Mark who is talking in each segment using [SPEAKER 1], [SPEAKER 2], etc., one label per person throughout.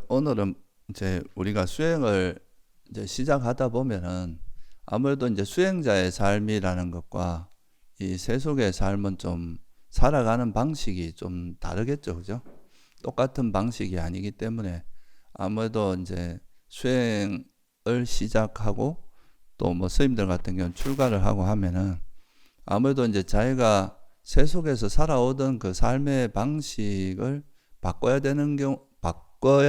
[SPEAKER 1] 오늘은 이제 우리가 수행을 이제 시작하다 보면은 아무래도 이제 수행자의 삶이라는 것과 이 세속의 삶은 좀 살아가는 방식이 좀 다르겠죠, 그죠? 똑같은 방식이 아니기 때문에 아무래도 이제 수행을 시작하고 또 뭐 스님들 같은 경우는 출가를 하고 하면은 아무래도 이제 자기가 세속에서 살아오던 그 삶의 방식을 바꿔야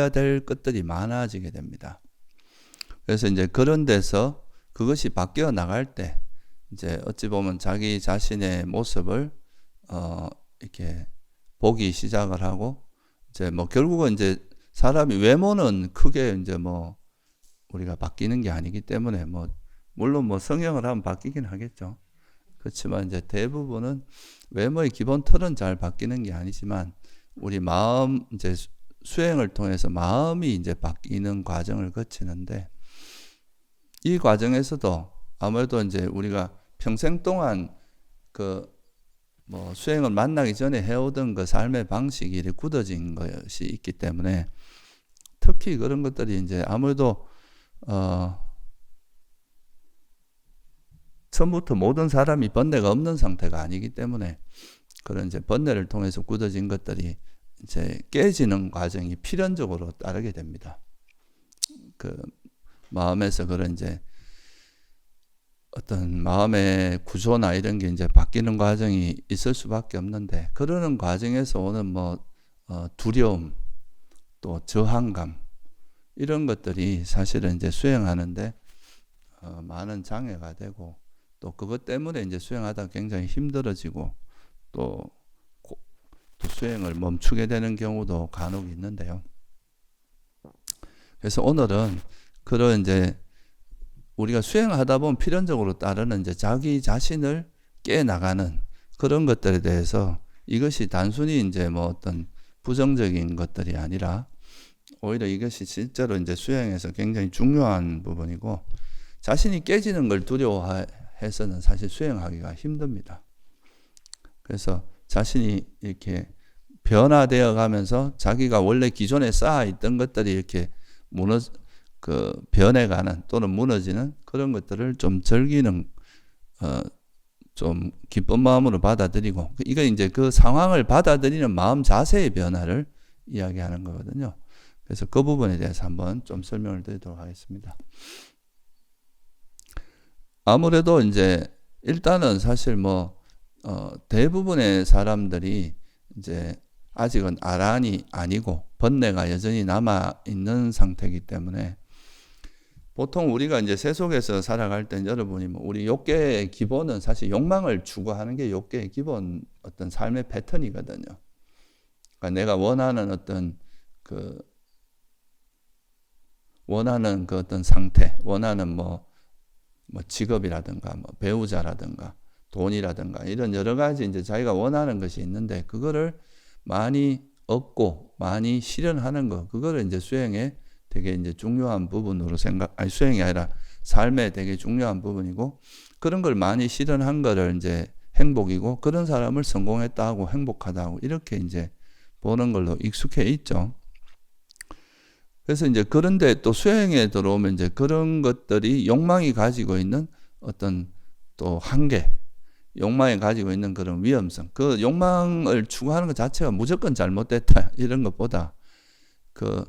[SPEAKER 1] 될 것들이 많아지게 됩니다. 그래서 이제 그런 데서 그것이 바뀌어 나갈 때 이제 어찌 보면 자기 자신의 모습을 이렇게 보기 시작을 하고 이제 뭐 결국은 이제 사람이 외모는 크게 이제 뭐 우리가 바뀌는 게 아니기 때문에 뭐 물론 뭐 성형을 하면 바뀌긴 하겠죠. 그렇지만 이제 대부분은 외모의 기본 틀은 잘 바뀌는 게 아니지만 우리 마음 이제 수행을 통해서 마음이 이제 바뀌는 과정을 거치는데 이 과정에서도 아무래도 이제 우리가 평생 동안 그 뭐 수행을 만나기 전에 해오던 그 삶의 방식이 이렇게 굳어진 것이 있기 때문에 특히 그런 것들이 이제 아무래도 처음부터 모든 사람이 번뇌가 없는 상태가 아니기 때문에 그런 이제 번뇌를 통해서 굳어진 것들이 이제 깨지는 과정이 필연적으로 따르게 됩니다. 그 마음에서 그런 이제 어떤 마음의 구조나 이런 게 이제 바뀌는 과정이 있을 수밖에 없는데 그러는 과정에서 오는 뭐 두려움 또 저항감 이런 것들이 사실은 이제 수행하는데 많은 장애가 되고 또 그것 때문에 이제 수행하다 굉장히 힘들어지고 또 수행을 멈추게 되는 경우도 간혹 있는데요. 그래서 오늘은 그런 이제 우리가 수행하다 보면 필연적으로 따르는 이제 자기 자신을 깨 나가는 그런 것들에 대해서 이것이 단순히 이제 뭐 어떤 부정적인 것들이 아니라 오히려 이것이 실제로 이제 수행에서 굉장히 중요한 부분이고 자신이 깨지는 걸 두려워해서는 사실 수행하기가 힘듭니다. 그래서 자신이 이렇게 변화되어 가면서 자기가 원래 기존에 쌓아있던 것들이 이렇게 변해가는 또는 무너지는 그런 것들을 좀 즐기는 좀 기쁜 마음으로 받아들이고 이거 이제 그 상황을 받아들이는 마음 자세의 변화를 이야기하는 거거든요. 그래서 그 부분에 대해서 한번 좀 설명을 드리도록 하겠습니다. 아무래도 이제 일단은 사실 뭐 대부분의 사람들이 이제 아직은 아란이 아니고 번뇌가 여전히 남아 있는 상태이기 때문에 보통 우리가 이제 세속에서 살아갈 때 여러분이 뭐 우리 욕계의 기본은 사실 욕망을 추구하는 게 욕계의 기본 어떤 삶의 패턴이거든요. 그러니까 내가 원하는 어떤 그 어떤 상태, 원하는 뭐 직업이라든가 뭐 배우자라든가 돈이라든가 이런 여러 가지 이제 자기가 원하는 것이 있는데 그거를 많이 얻고 많이 실현하는 거 그거를 이제 수행에 되게 이제 중요한 부분으로 수행이 아니라 삶에 되게 중요한 부분이고 그런 걸 많이 실현한 거를 이제 행복이고 그런 사람을 성공했다 하고 행복하다 하고 이렇게 이제 보는 걸로 익숙해 있죠. 그래서 이제 그런데 또 수행에 들어오면 이제 그런 것들이 욕망이 가지고 있는 어떤 또 한계, 욕망이 가지고 있는 그런 위험성, 그 욕망을 추구하는 것 자체가 무조건 잘못됐다 이런 것보다 그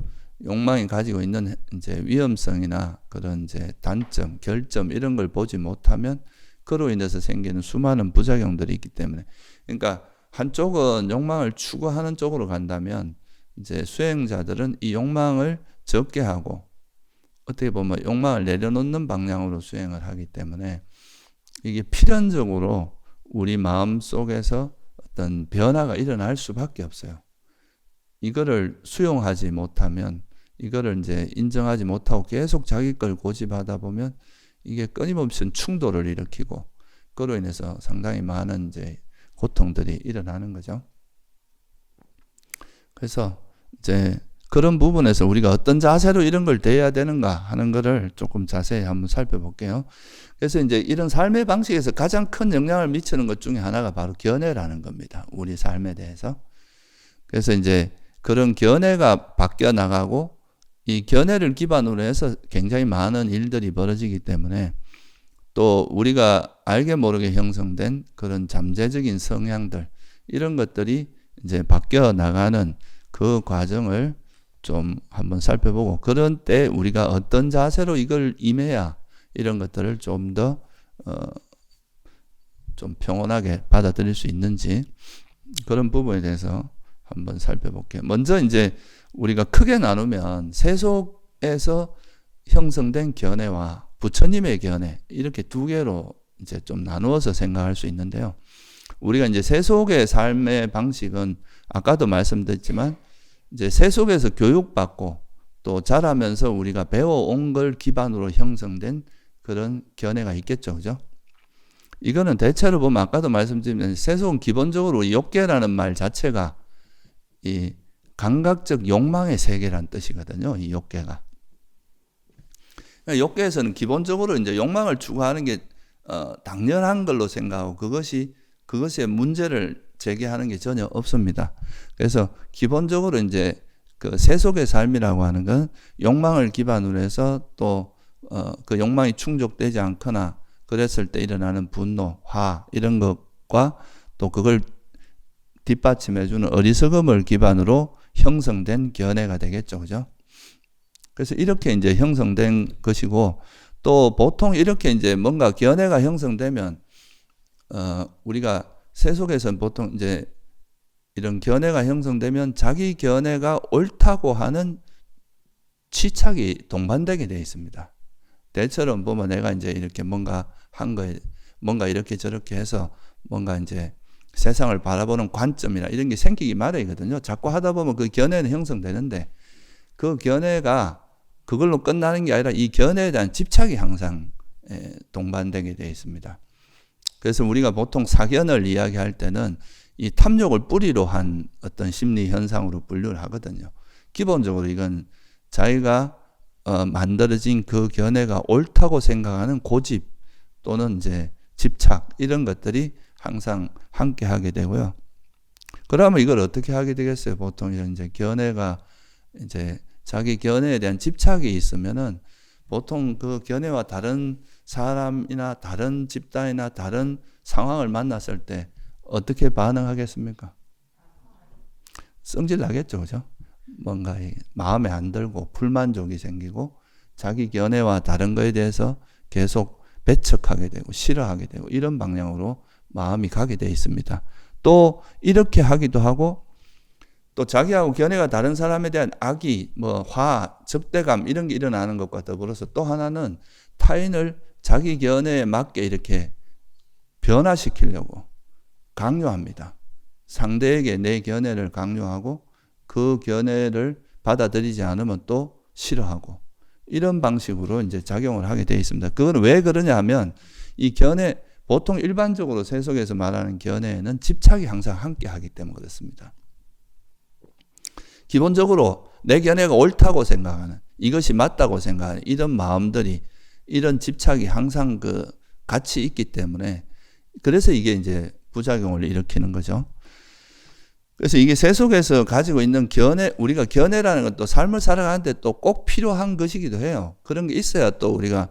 [SPEAKER 1] 욕망이 가지고 있는 이제 위험성이나 그런 이제 단점, 결점 이런 걸 보지 못하면 그로 인해서 생기는 수많은 부작용들이 있기 때문에 그러니까 한쪽은 욕망을 추구하는 쪽으로 간다면 이제 수행자들은 이 욕망을 적게 하고 어떻게 보면 욕망을 내려놓는 방향으로 수행을 하기 때문에 이게 필연적으로 우리 마음 속에서 어떤 변화가 일어날 수밖에 없어요. 이거를 수용하지 못하면 이거를 이제 인정하지 못하고 계속 자기 걸 고집하다 보면 이게 끊임없이 충돌을 일으키고 그로 인해서 상당히 많은 이제 고통들이 일어나는 거죠. 그래서 이제 그런 부분에서 우리가 어떤 자세로 이런 걸 대해야 되는가 하는 거를 조금 자세히 한번 살펴볼게요. 그래서 이제 이런 삶의 방식에서 가장 큰 영향을 미치는 것 중에 하나가 바로 견해라는 겁니다. 우리 삶에 대해서. 그래서 이제 그런 견해가 바뀌어 나가고 이 견해를 기반으로 해서 굉장히 많은 일들이 벌어지기 때문에 또 우리가 알게 모르게 형성된 그런 잠재적인 성향들 이런 것들이 이제 바뀌어 나가는 그 과정을 좀 한번 살펴보고 그런 때 우리가 어떤 자세로 이걸 임해야 이런 것들을 좀 더 좀 평온하게 받아들일 수 있는지 그런 부분에 대해서 한번 살펴볼게요. 먼저 이제 우리가 크게 나누면 세속에서 형성된 견해와 부처님의 견해 이렇게 두 개로 이제 좀 나누어서 생각할 수 있는데요. 우리가 이제 세속의 삶의 방식은 아까도 말씀드렸지만 이제 세속에서 교육받고 또 자라면서 우리가 배워온 걸 기반으로 형성된 그런 견해가 있겠죠. 그죠? 이거는 대체로 보면 아까도 말씀드린 세속은 기본적으로 욕계라는 말 자체가 이 감각적 욕망의 세계란 뜻이거든요. 이 욕계가. 욕계에서는 기본적으로 이제 욕망을 추구하는 게 당연한 걸로 생각하고 그것에 문제를 제기하는 게 전혀 없습니다. 그래서 기본적으로 이제 그 세속의 삶이라고 하는 건 욕망을 기반으로 해서 또 그 욕망이 충족되지 않거나 그랬을 때 일어나는 분노, 화 이런 것과 또 그걸 뒷받침해주는 어리석음을 기반으로 형성된 견해가 되겠죠, 그죠? 그래서 이렇게 이제 형성된 것이고 또 보통 이렇게 이제 뭔가 견해가 형성되면 우리가 세속에서는 보통 이제 이런 견해가 형성되면 자기 견해가 옳다고 하는 치착이 동반되게 되어 있습니다. 때처럼 보면 내가 이제 이렇게 뭔가 한 거에 뭔가 이렇게 저렇게 해서 뭔가 이제 세상을 바라보는 관점이나 이런 게 생기기 마련이거든요. 자꾸 하다 보면 그 견해는 형성되는데 그 견해가 그걸로 끝나는 게 아니라 이 견해에 대한 집착이 항상 동반되게 되어 있습니다. 그래서 우리가 보통 사견을 이야기할 때는 이 탐욕을 뿌리로 한 어떤 심리 현상으로 분류를 하거든요. 기본적으로 이건 자기가 만들어진 그 견해가 옳다고 생각하는 고집 또는 이제 집착 이런 것들이 항상 함께 하게 되고요. 그러면 이걸 어떻게 하게 되겠어요? 보통 이런 이제 견해가 이제 자기 견해에 대한 집착이 있으면은 보통 그 견해와 다른 사람이나 다른 집단이나 다른 상황을 만났을 때 어떻게 반응하겠습니까? 성질 나겠죠, 그죠? 뭔가 마음에 안 들고 불만족이 생기고 자기 견해와 다른 거에 대해서 계속 배척하게 되고 싫어하게 되고 이런 방향으로 마음이 가게 돼 있습니다. 또 이렇게 하기도 하고 또 자기하고 견해가 다른 사람에 대한 악의, 화, 적대감 이런 게 일어나는 것과 더불어서 또 하나는 타인을 자기 견해에 맞게 이렇게 변화시키려고 강요합니다. 상대에게 내 견해를 강요하고 그 견해를 받아들이지 않으면 또 싫어하고 이런 방식으로 이제 작용을 하게 되어 있습니다. 그건 왜 그러냐 하면 이 견해, 보통 일반적으로 세속에서 말하는 견해에는 집착이 항상 함께 하기 때문에 그렇습니다. 기본적으로 내 견해가 옳다고 생각하는, 이것이 맞다고 생각하는 이런 마음들이, 이런 집착이 항상 같이 있기 때문에 그래서 이게 이제 부작용을 일으키는 거죠. 그래서 이게 세속에서 가지고 있는 견해, 우리가 견해라는 것도 삶을 살아가는데 또 꼭 필요한 것이기도 해요. 그런 게 있어야 또 우리가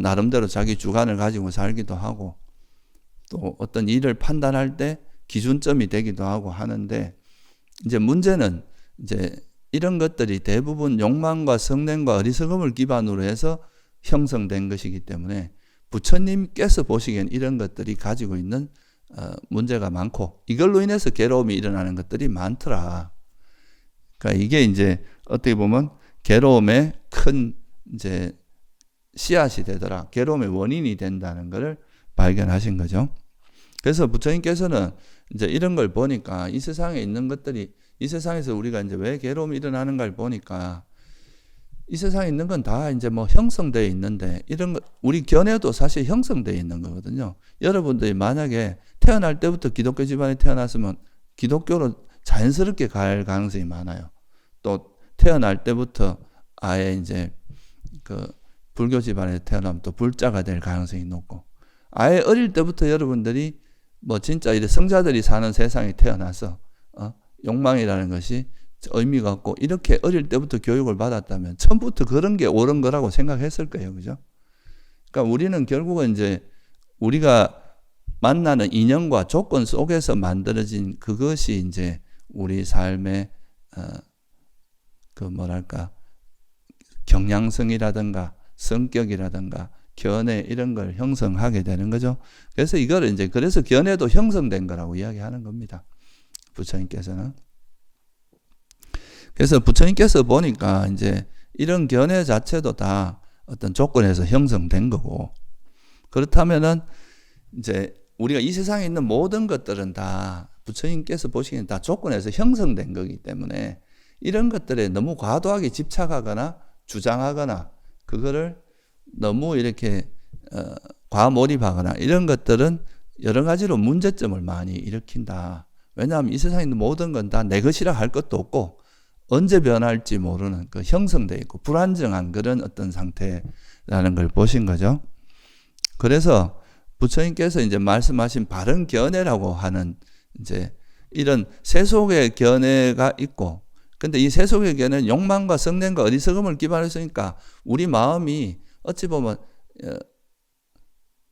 [SPEAKER 1] 나름대로 자기 주관을 가지고 살기도 하고 또 어떤 일을 판단할 때 기준점이 되기도 하고 하는데 이제 문제는 이제 이런 것들이 대부분 욕망과 성냄과 어리석음을 기반으로 해서 형성된 것이기 때문에 부처님께서 보시기엔 이런 것들이 가지고 있는 문제가 많고 이걸로 인해서 괴로움이 일어나는 것들이 많더라. 그러니까 이게 이제 어떻게 보면 괴로움의 큰 이제 씨앗이 되더라. 괴로움의 원인이 된다는 것을 발견하신 거죠. 그래서 부처님께서는 이제 이런 걸 보니까 이 세상에 있는 것들이 이 세상에서 우리가 이제 왜 괴로움이 일어나는가를 보니까 이 세상에 있는 건 다 이제 형성되어 있는데 이런 거 우리 견해도 사실 형성되어 있는 거거든요. 여러분들이 만약에 태어날 때부터 기독교 집안에 태어났으면 기독교로 자연스럽게 갈 가능성이 많아요. 또 태어날 때부터 아예 이제 불교 집안에 태어나면 또 불자가 될 가능성이 높고 아예 어릴 때부터 여러분들이 진짜 이래 성자들이 사는 세상에 태어나서 욕망이라는 것이 의미가 없고 이렇게 어릴 때부터 교육을 받았다면 처음부터 그런 게 옳은 거라고 생각했을 거예요. 그죠? 그러니까 우리는 결국은 이제 우리가 만나는 인연과 조건 속에서 만들어진 그것이 이제 우리 삶의 그 뭐랄까 경향성이라든가 성격이라든가 견해 이런 걸 형성하게 되는 거죠. 그래서 이거를 이제 그래서 견해도 형성된 거라고 이야기하는 겁니다. 부처님께서는. 그래서 부처님께서 보니까 이제 이런 견해 자체도 다 어떤 조건에서 형성된 거고, 그렇다면은 이제 우리가 이 세상에 있는 모든 것들은 다 부처님께서 보시기에는 다 조건에서 형성된 거기 때문에 이런 것들에 너무 과도하게 집착하거나 주장하거나 그거를 너무 이렇게 과몰입하거나 이런 것들은 여러 가지로 문제점을 많이 일으킨다. 왜냐하면 이 세상에 있는 모든 건 다 내 것이라 할 것도 없고 언제 변할지 모르는 그 형성되어 있고 불안정한 그런 어떤 상태라는 걸 보신 거죠. 그래서 부처님께서 이제 말씀하신 바른 견해라고 하는 이제 이런 세속의 견해가 있고, 근데 이 세속의 견해는 욕망과 성냄과 어리석음을 기반으로 했으니까 우리 마음이 어찌 보면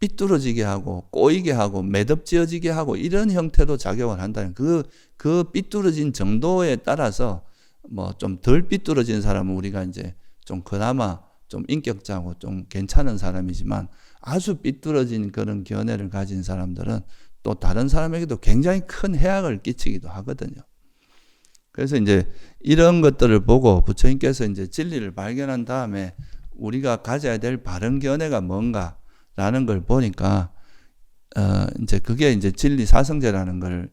[SPEAKER 1] 삐뚤어지게 하고 꼬이게 하고 매듭지어지게 하고 이런 형태로 작용을 한다는 그 삐뚤어진 정도에 따라서 뭐 좀 덜 삐뚤어진 사람은 우리가 이제 좀 그나마 좀 인격자고 좀 괜찮은 사람이지만 아주 삐뚤어진 그런 견해를 가진 사람들은 또 다른 사람에게도 굉장히 큰 해악을 끼치기도 하거든요. 그래서 이제 이런 것들을 보고 부처님께서 이제 진리를 발견한 다음에 우리가 가져야 될 바른 견해가 뭔가라는 걸 보니까 이제 그게 이제 진리 사성제라는 걸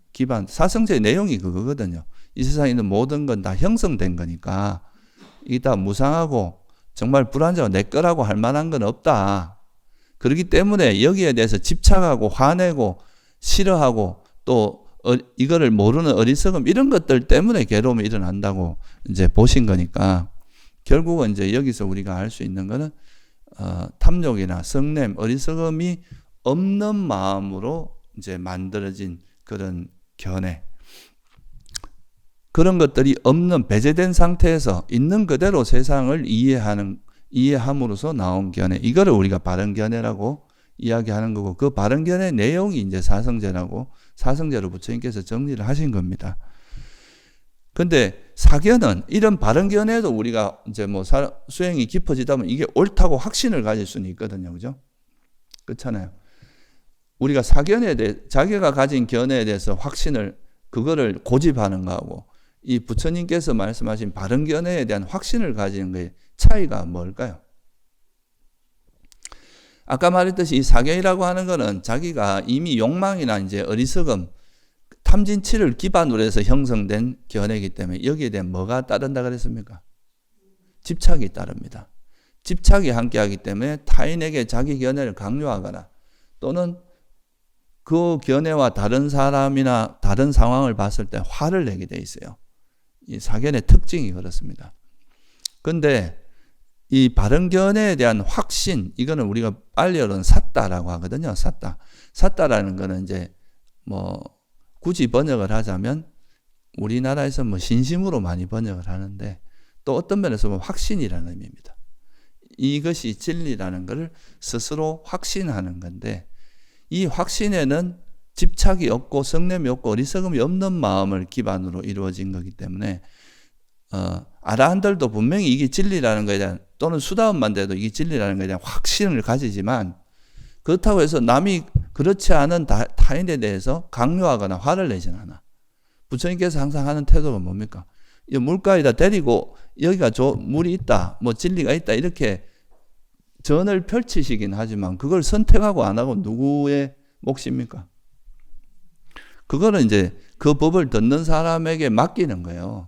[SPEAKER 1] 사성제의 내용이 그거거든요. 이 세상에 있는 모든 건 다 형성된 거니까 이게 다 무상하고 정말 불완전하고 내 거라고 할 만한 건 없다. 그렇기 때문에 여기에 대해서 집착하고 화내고 싫어하고 또 이거를 모르는 어리석음 이런 것들 때문에 괴로움이 일어난다고 이제 보신 거니까 결국은 이제 여기서 우리가 알 수 있는 거는 탐욕이나 성냄, 어리석음이 없는 마음으로 이제 만들어진 그런 견해, 그런 것들이 없는 배제된 상태에서 있는 그대로 세상을 이해함으로써 나온 견해, 이거를 우리가 바른 견해라고 이야기하는 거고, 그 바른 견해의 내용이 이제 사성제로 부처님께서 정리를 하신 겁니다. 근데 사견은 이런 바른 견해도 우리가 이제 뭐 수행이 깊어지다 보면 이게 옳다고 확신을 가질 수는 있거든요. 그죠? 그렇잖아요. 우리가 사견에 대해, 자기가 가진 견해에 대해서 그거를 고집하는 거하고 이 부처님께서 말씀하신 바른 견해에 대한 확신을 가지는 거의 차이가 뭘까요? 아까 말했듯이 이 사견이라고 하는 거는 자기가 이미 욕망이나 이제 어리석음, 탐진치를 기반으로 해서 형성된 견해이기 때문에 여기에 대한 뭐가 따른다 그랬습니까? 집착이 따릅니다. 집착이 함께하기 때문에 타인에게 자기 견해를 강요하거나 또는 그 견해와 다른 사람이나 다른 상황을 봤을 때 화를 내게 돼 있어요. 이 사견의 특징이 그렇습니다. 근데 이 바른 견해에 대한 확신, 이거는 우리가 빨리어는 삿다라고 하거든요. 삿다라는 거는 이제 뭐 굳이 번역을 하자면 우리나라에서 뭐 신심으로 많이 번역을 하는데 또 어떤 면에서 보면 확신이라는 의미입니다. 이것이 진리라는 것을 스스로 확신하는 건데 이 확신에는 집착이 없고 성냄이 없고 어리석음이 없는 마음을 기반으로 이루어진 거기 때문에 아라한들도 분명히 이게 진리라는 것에 대한 또는 수다원만 돼도 이게 진리라는 것에 대한 확신을 가지지만 그렇다고 해서 남이 그렇지 않은 타인에 대해서 강요하거나 화를 내진 않아. 부처님께서 항상 하는 태도가 뭡니까? 이 물가에다 데리고 여기가 물이 있다, 뭐 진리가 있다 이렇게 전을 펼치시긴 하지만 그걸 선택하고 안 하고 누구의 몫입니까? 그거는 이제 그 법을 듣는 사람에게 맡기는 거예요.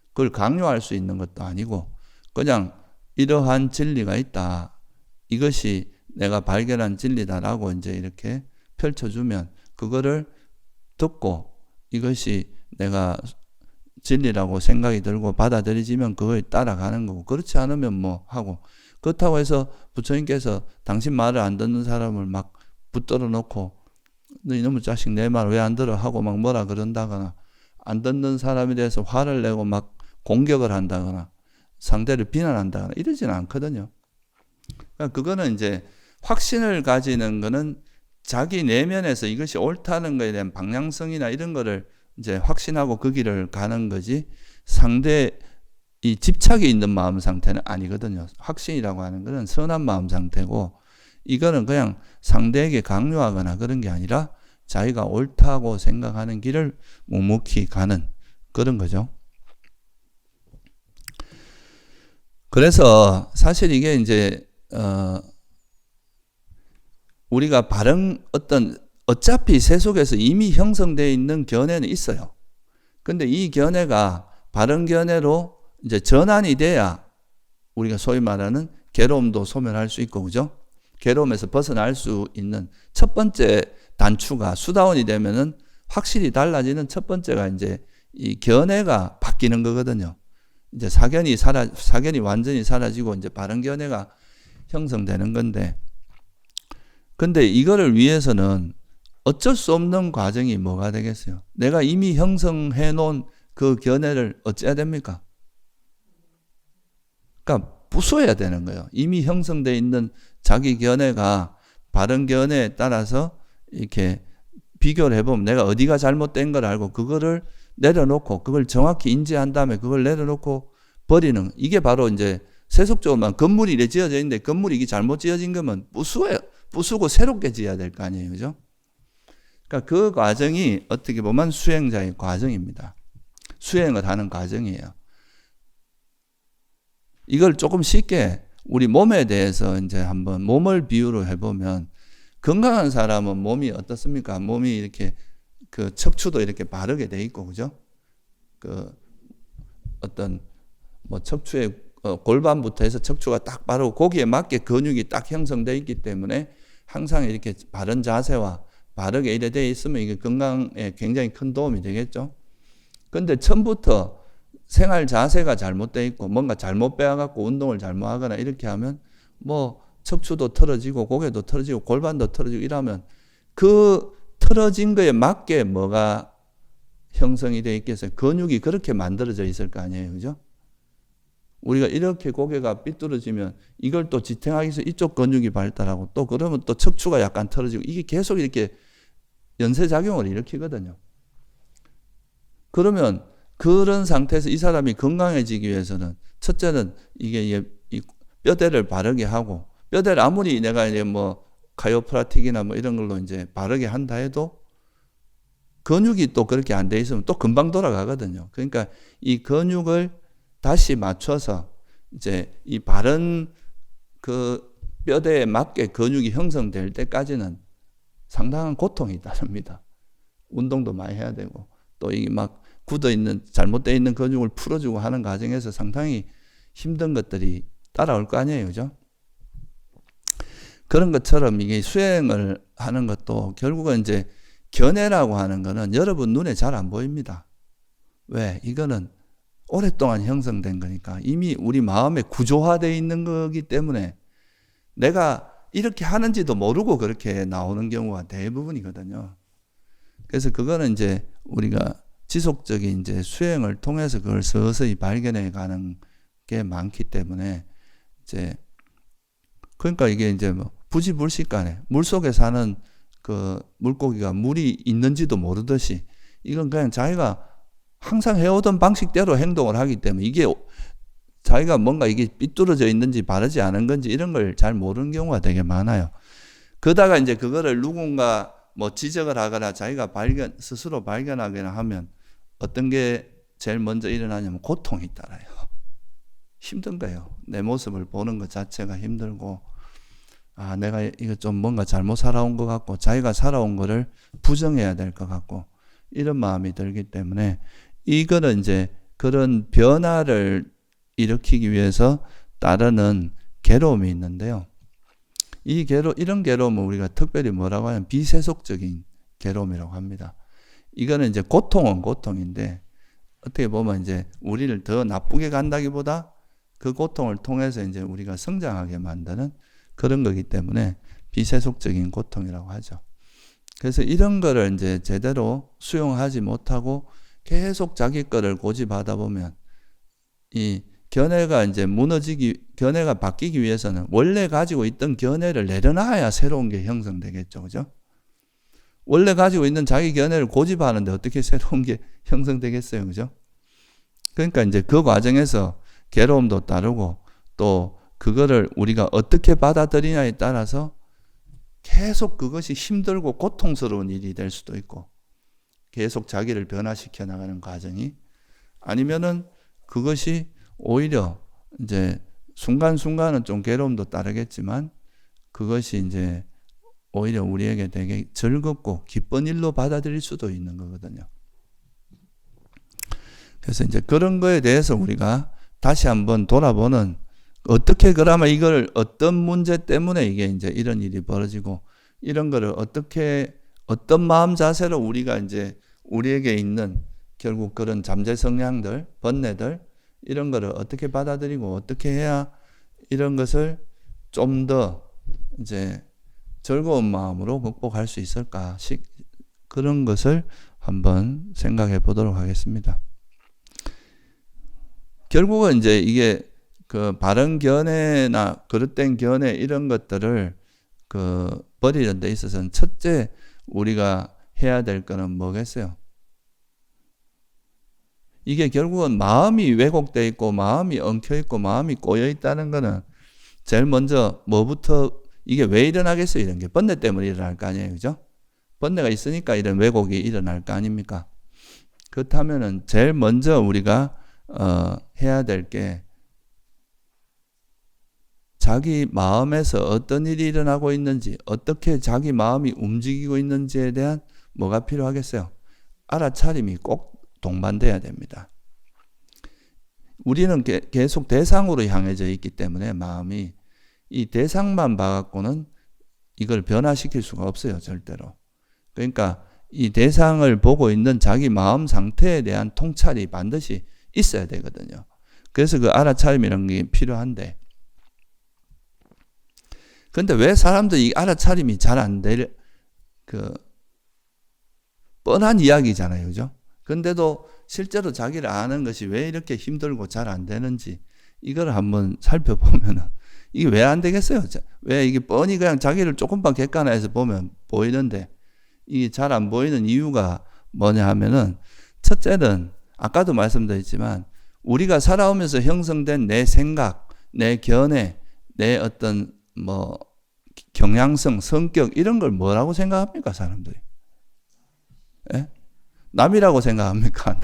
[SPEAKER 1] 그걸 강요할 수 있는 것도 아니고 그냥 이러한 진리가 있다. 이것이 내가 발견한 진리다라고 이제 이렇게 펼쳐주면 그거를 듣고 이것이 내가 진리라고 생각이 들고 받아들여지면 그거에 따라가는 거고 그렇지 않으면 뭐 하고 그렇다고 해서 부처님께서 당신 말을 안 듣는 사람을 막 붙들어 놓고 너 이놈의 자식 내 말 왜 안 들어 하고 막 뭐라 그런다거나 안 듣는 사람에 대해서 화를 내고 막 공격을 한다거나 상대를 비난한다거나 이러지는 않거든요. 그러니까 그거는 이제 확신을 가지는 거는 자기 내면에서 이것이 옳다는 것에 대한 방향성이나 이런 거를 이제 확신하고 그 길을 가는 거지 상대 이 집착이 있는 마음 상태는 아니거든요. 확신이라고 하는 것은 선한 마음 상태고 이거는 그냥 상대에게 강요하거나 그런 게 아니라 자기가 옳다고 생각하는 길을 묵묵히 가는 그런 거죠. 그래서 사실 이게 이제 우리가 바른 어차피 세 속에서 이미 형성되어 있는 견해는 있어요. 근데 이 견해가 바른 견해로 이제 전환이 돼야 우리가 소위 말하는 괴로움도 소멸할 수 있고, 그죠? 괴로움에서 벗어날 수 있는 첫 번째 단추가 수다원이 되면은 확실히 달라지는 첫 번째가 이제 이 견해가 바뀌는 거거든요. 이제 사견이 완전히 사라지고 이제 바른 견해가 형성되는 건데, 근데 이거를 위해서는 어쩔 수 없는 과정이 뭐가 되겠어요? 내가 이미 형성해 놓은 그 견해를 어찌해야 됩니까? 그러니까 부숴야 되는 거예요. 이미 형성되어 있는 자기 견해가 바른 견해에 따라서 이렇게 비교를 해보면 내가 어디가 잘못된 걸 알고 그거를 내려놓고 그걸 정확히 인지한 다음에 그걸 내려놓고 버리는, 이게 바로 이제 세속적으로만 건물이 이래 지어져 있는데 건물이 이게 잘못 지어진 거면 부수고 새롭게 지어야 될 거 아니에요. 그죠? 그러니까 그 과정이 어떻게 보면 수행자의 과정입니다. 수행을 하는 과정이에요. 이걸 조금 쉽게 우리 몸에 대해서 이제 한번 몸을 비유로 해보면 건강한 사람은 몸이 어떻습니까? 몸이 이렇게 그 척추도 이렇게 바르게 돼 있고, 그죠? 그 어떤 뭐 척추의 골반부터 해서 척추가 딱 바르고 거기에 맞게 근육이 딱 형성되어 있기 때문에 항상 이렇게 바른 자세와 바르게 이래 돼 있으면 이게 건강에 굉장히 큰 도움이 되겠죠. 근데 처음부터 생활 자세가 잘못되어 있고 뭔가 잘못 배워갖고 운동을 잘못하거나 이렇게 하면 뭐 척추도 틀어지고 고개도 틀어지고 골반도 틀어지고 이러면 그 틀어진 거에 맞게 뭐가 형성이 되어 있겠어요? 근육이 그렇게 만들어져 있을 거 아니에요. 그죠? 우리가 이렇게 고개가 삐뚤어지면 이걸 또 지탱하기 위해서 이쪽 근육이 발달하고 또 그러면 또 척추가 약간 틀어지고 이게 계속 이렇게 연쇄작용을 일으키거든요. 그러면 그런 상태에서 이 사람이 건강해지기 위해서는 첫째는 이게 이 뼈대를 바르게 하고, 뼈대를 아무리 내가 이제 뭐 카이로프라틱이나 뭐 이런 걸로 이제 바르게 한다 해도 근육이 또 그렇게 안 돼 있으면 또 금방 돌아가거든요. 그러니까 이 근육을 다시 맞춰서 이제 이 바른 그 뼈대에 맞게 근육이 형성될 때까지는 상당한 고통이 따릅니다. 운동도 많이 해야 되고 또 이게 막 굳어있는 잘못되어 있는 근육을 풀어주고 하는 과정에서 상당히 힘든 것들이 따라올 거 아니에요. 그죠? 그런 것처럼 이게 수행을 하는 것도 결국은 이제 견해라고 하는 거는 여러분 눈에 잘 안 보입니다. 왜? 이거는 오랫동안 형성된 거니까 이미 우리 마음에 구조화되어 있는 거기 때문에 내가 이렇게 하는지도 모르고 그렇게 나오는 경우가 대부분이거든요. 그래서 그거는 이제 우리가 지속적인 이제 수행을 통해서 그걸 서서히 발견해 가는 게 많기 때문에 이제 그러니까 이게 이제 뭐 부지불식간에 물속에 사는 그 물고기가 물이 있는지도 모르듯이 이건 그냥 자기가 항상 해오던 방식대로 행동을 하기 때문에 이게 자기가 뭔가 이게 삐뚤어져 있는지 바르지 않은 건지 이런 걸 잘 모르는 경우가 되게 많아요. 그러다가 이제 그거를 누군가 뭐 지적을 하거나 자기가 스스로 발견하거나 하면 어떤 게 제일 먼저 일어나냐면 고통이 따라요. 힘든 거예요. 내 모습을 보는 것 자체가 힘들고, 아, 내가 이거 좀 뭔가 잘못 살아온 것 같고, 자기가 살아온 거를 부정해야 될 것 같고, 이런 마음이 들기 때문에, 이거는 이제 그런 변화를 일으키기 위해서 따르는 괴로움이 있는데요. 이런 괴로움은 우리가 특별히 뭐라고 하냐면 비세속적인 괴로움이라고 합니다. 이거는 이제 고통은 고통인데, 어떻게 보면 이제 우리를 더 나쁘게 간다기보다 그 고통을 통해서 이제 우리가 성장하게 만드는 그런 거기 때문에 비세속적인 고통이라고 하죠. 그래서 이런 거를 이제 제대로 수용하지 못하고 계속 자기 거를 고집하다 보면 이 견해가 이제 견해가 바뀌기 위해서는 원래 가지고 있던 견해를 내려놔야 새로운 게 형성되겠죠. 그죠? 원래 가지고 있는 자기 견해를 고집하는데 어떻게 새로운 게 형성되겠어요. 그죠? 그러니까 이제 그 과정에서 괴로움도 따르고 또 그거를 우리가 어떻게 받아들이냐에 따라서 계속 그것이 힘들고 고통스러운 일이 될 수도 있고 계속 자기를 변화시켜 나가는 과정이 아니면은 그것이 오히려 이제 순간순간은 좀 괴로움도 따르겠지만 그것이 이제 오히려 우리에게 되게 즐겁고 기쁜 일로 받아들일 수도 있는 거거든요. 그래서 이제 그런 거에 대해서 우리가 다시 한번 돌아보는 어떻게 그러면 이걸 어떤 문제 때문에 이게 이제 이런 일이 벌어지고 이런 거를 어떻게 어떤 마음 자세로 우리가 이제 우리에게 있는 결국 그런 잠재 성향들, 번뇌들 이런 거를 어떻게 받아들이고 어떻게 해야 이런 것을 좀 더 이제 즐거운 마음으로 극복할 수 있을까? 그런 것을 한번 생각해 보도록 하겠습니다. 결국은 이제 이게 그 바른 견해나 그릇된 견해 이런 것들을 버리는 데 있어서는 첫째 우리가 해야 될 거는 뭐겠어요? 이게 결국은 마음이 왜곡되어 있고 마음이 엉켜 있고 마음이 꼬여 있다는 거는 제일 먼저 뭐부터 이게 왜 일어나겠어요? 이런 게 번뇌 때문에 일어날 거 아니에요. 그죠? 번뇌가 있으니까 이런 왜곡이 일어날 거 아닙니까? 그렇다면은 제일 먼저 우리가 해야 될 게 자기 마음에서 어떤 일이 일어나고 있는지 어떻게 자기 마음이 움직이고 있는지에 대한 뭐가 필요하겠어요? 알아차림이 꼭 동반돼야 됩니다. 우리는 계속 대상으로 향해져 있기 때문에 마음이 이 대상만 봐갖고는 이걸 변화시킬 수가 없어요. 절대로. 그러니까 이 대상을 보고 있는 자기 마음 상태에 대한 통찰이 반드시 있어야 되거든요. 그래서 그 알아차림이라는 게 필요한데 근데 왜 사람들이 이 알아차림이 잘 안 될 뻔한 이야기잖아요. 그죠? 근데도 실제로 자기를 아는 것이 왜 이렇게 힘들고 잘 안 되는지 이걸 한번 살펴보면은 이게 왜 안 되겠어요? 왜 이게 뻔히 그냥 자기를 조금만 객관화해서 보면 보이는데 이게 잘 안 보이는 이유가 뭐냐 하면은 첫째는 아까도 말씀드렸지만 우리가 살아오면서 형성된 내 생각, 내 견해, 내 어떤 경향성, 성격 이런 걸 뭐라고 생각합니까 사람들이? 예? 남이라고 생각합니까?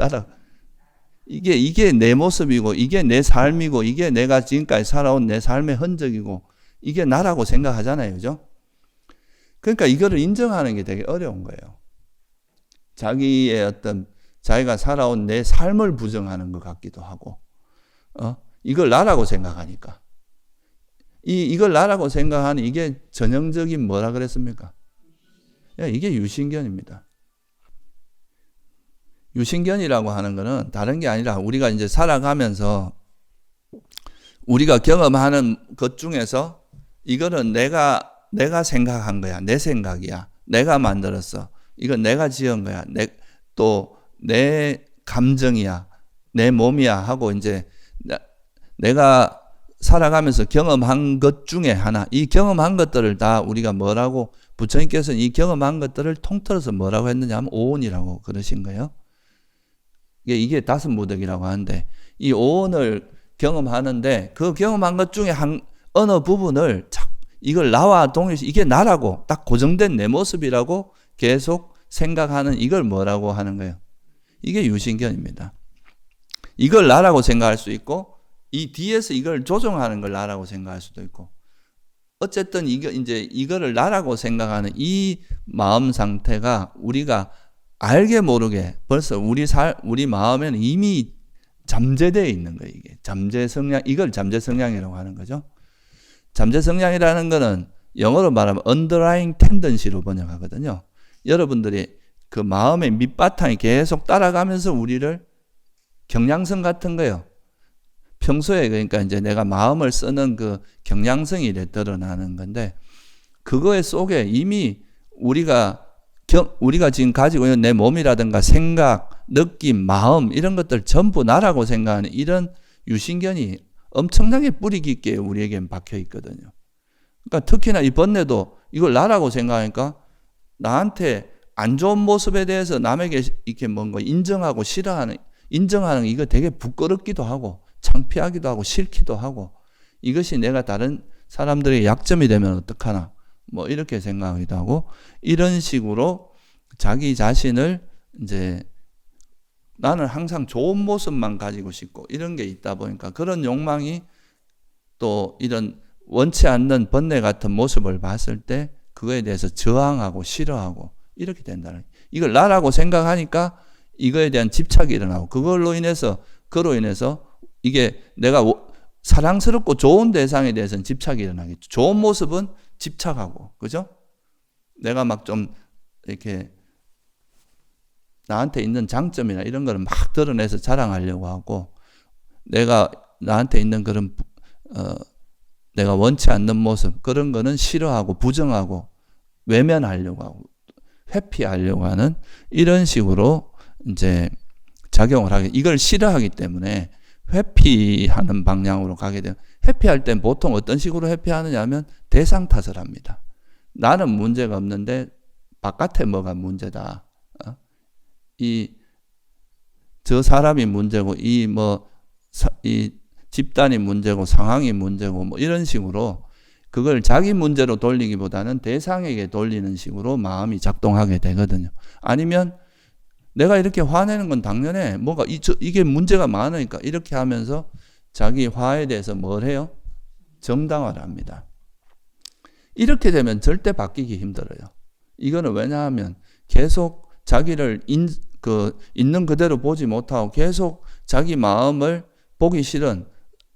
[SPEAKER 1] 이게 내 모습이고 이게 내 삶이고 이게 내가 지금까지 살아온 내 삶의 흔적이고 이게 나라고 생각하잖아요. 그죠? 그러니까 이거를 인정하는 게 되게 어려운 거예요. 자기가 살아온 내 삶을 부정하는 것 같기도 하고 이걸 나라고 생각하니까 이걸 나라고 생각하는 이게 전형적인 뭐라 그랬습니까? 이게 유신견입니다. 유신견이라고 하는 거는 다른 게 아니라 우리가 이제 살아가면서 우리가 경험하는 것 중에서 이거는 내가 생각한 거야. 내 생각이야. 내가 만들었어. 이건 내가 지은 거야. 내 감정이야. 내 몸이야 하고 이제 내가 살아가면서 경험한 것 중에 하나. 이 경험한 것들을 다 우리가 뭐라고 부처님께서는 이 경험한 것들을 통틀어서 뭐라고 했느냐 하면 오온이라고 그러신 거예요. 이게 다섯 무덕이라고 하는데 이 오온을 경험하는데 그 경험한 것 중에 어느 부분을 이걸 나와 동일시 이게 나라고 딱 고정된 내 모습이라고 계속 생각하는 이걸 뭐라고 하는 거예요? 이게 유신견입니다. 이걸 나라고 생각할 수 있고 이 뒤에서 이걸 조종하는 걸 나라고 생각할 수도 있고 어쨌든 이거를 나라고 생각하는 이 마음 상태가 우리가 알게 모르게 벌써 우리 마음에는 이미 잠재되어 있는 거예요. 이게 잠재 성향, 이걸 잠재 성향이라고 하는 거죠. 잠재 성향이라는 거는 영어로 말하면 underlying tendency로 번역하거든요. 여러분들이 그 마음의 밑바탕이 계속 따라가면서 우리를 경향성 같은 거요. 평소에 그러니까 이제 내가 마음을 쓰는 그 경향성이 드러나는 건데 그거의 속에 이미 우리가 지금 가지고 있는 내 몸이라든가 생각, 느낌, 마음 이런 것들 전부 나라고 생각하는 이런 유신견이 엄청나게 뿌리 깊게 우리에겐 박혀 있거든요. 그러니까 특히나 이 번뇌도 이걸 나라고 생각하니까 나한테 안 좋은 모습에 대해서 남에게 이렇게 뭔가 인정하고 인정하는 이거 되게 부끄럽기도 하고 창피하기도 하고 싫기도 하고 이것이 내가 다른 사람들의 약점이 되면 어떡하나 뭐 이렇게 생각하기도 하고 이런 식으로 자기 자신을 이제 나는 항상 좋은 모습만 가지고 싶고 이런 게 있다 보니까 그런 욕망이 또 이런 원치 않는 번뇌 같은 모습을 봤을 때 그거에 대해서 저항하고 싫어하고 이렇게 된다는 거예요. 이걸 나라고 생각하니까 이거에 대한 집착이 일어나고 그로 인해서 이게 내가 사랑스럽고 좋은 대상에 대해서는 집착이 일어나겠죠. 좋은 모습은 집착하고 그죠? 내가 막 좀 이렇게 나한테 있는 장점이나 이런 거를 막 드러내서 자랑하려고 하고 내가 나한테 있는 그런 내가 원치 않는 모습 그런 거는 싫어하고 부정하고 외면하려고 하고 회피하려고 하는 이런 식으로 이제 작용을 하게 이걸 싫어하기 때문에 회피하는 방향으로 가게 돼요. 회피할 땐 보통 어떤 식으로 회피하느냐 하면 대상 탓을 합니다. 나는 문제가 없는데 바깥에 뭐가 문제다. 저 사람이 문제고 이 집단이 문제고 상황이 문제고 뭐 이런 식으로 그걸 자기 문제로 돌리기보다는 대상에게 돌리는 식으로 마음이 작동하게 되거든요. 아니면 내가 이렇게 화내는 건 당연해. 뭔가 이게 문제가 많으니까 이렇게 하면서 자기 화에 대해서 뭘 해요? 정당화를 합니다. 이렇게 되면 절대 바뀌기 힘들어요. 이거는 왜냐하면 계속 자기를 있는 그대로 보지 못하고 계속 자기 마음을 보기 싫은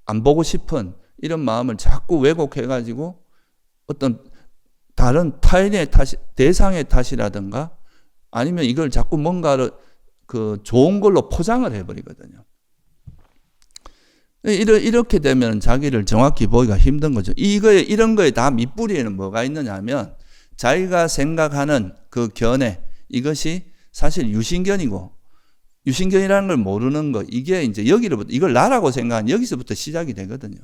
[SPEAKER 1] 안 보고 싶은 이런 마음을 자꾸 왜곡해가지고 어떤 다른 타인의 탓, 대상의 탓이라든가 아니면 이걸 자꾸 뭔가를 좋은 걸로 포장을 해버리거든요. 이렇게 되면 자기를 정확히 보기가 힘든 거죠. 이런 거에 다 밑뿌리에는 뭐가 있느냐 하면 자기가 생각하는 그 견해, 이것이 사실 유신견이고, 유신견이라는 걸 모르는 거, 이게 이제 이걸 나라고 생각하는 여기서부터 시작이 되거든요.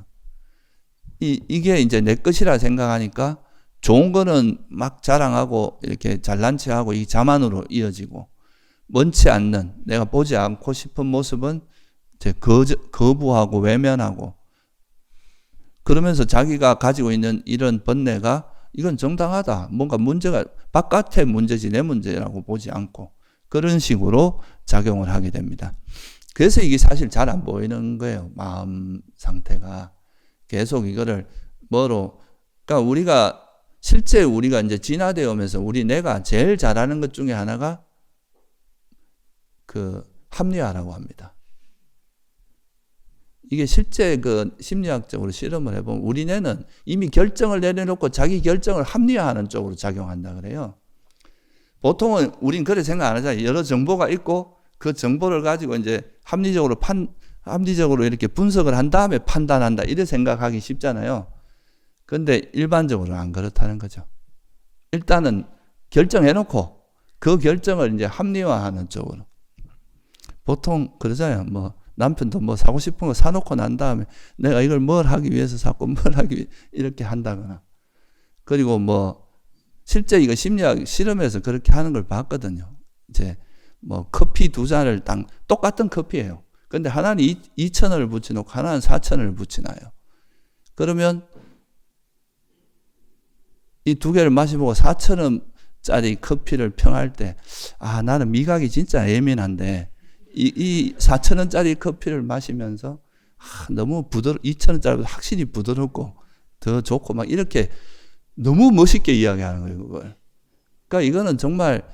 [SPEAKER 1] 이게 이제 내 것이라 생각하니까 좋은 거는 막 자랑하고 이렇게 잘난 체하고 이 자만으로 이어지고 원치 않는 내가 보지 않고 싶은 모습은 이제 거부하고 외면하고 그러면서 자기가 가지고 있는 이런 번뇌가 이건 정당하다. 뭔가 문제가 바깥의 문제지 내 문제라고 보지 않고 그런 식으로 작용을 하게 됩니다. 그래서 이게 사실 잘 안 보이는 거예요. 마음 상태가. 계속 이거를 그러니까 실제 우리가 이제 진화되어 오면서 내가 제일 잘하는 것 중에 하나가 합리화라고 합니다. 이게 실제 심리학적으로 실험을 해보면 우리 뇌는 이미 결정을 내려놓고 자기 결정을 합리화하는 쪽으로 작용한다 그래요. 보통은 우린 그렇게 생각 안 하잖아요. 여러 정보가 있고 그 정보를 가지고 이제 합리적으로 이렇게 분석을 한 다음에 판단한다. 이렇게 생각하기 쉽잖아요. 그런데 일반적으로는 안 그렇다는 거죠. 일단은 결정해놓고 그 결정을 이제 합리화하는 쪽으로. 보통 그러잖아요. 남편도 사고 싶은 거 사놓고 난 다음에 내가 이걸 뭘 하기 위해서 샀고 뭘 하기 위해 이렇게 한다거나. 그리고 실제 이거 심리학 실험에서 그렇게 하는 걸 봤거든요. 이제 커피 2잔을 똑같은 커피예요. 근데 하나는 2,000원을 붙여놓고 하나는 4,000원을 붙여놔요. 그러면 이 두 개를 마셔보고 4,000원짜리 커피를 평할 때, 나는 미각이 진짜 예민한데, 이 4,000원짜리 커피를 마시면서, 너무 2,000원짜리보다 확실히 부드럽고, 더 좋고, 막 이렇게 너무 멋있게 이야기하는 거예요, 그걸. 그러니까 이거는 정말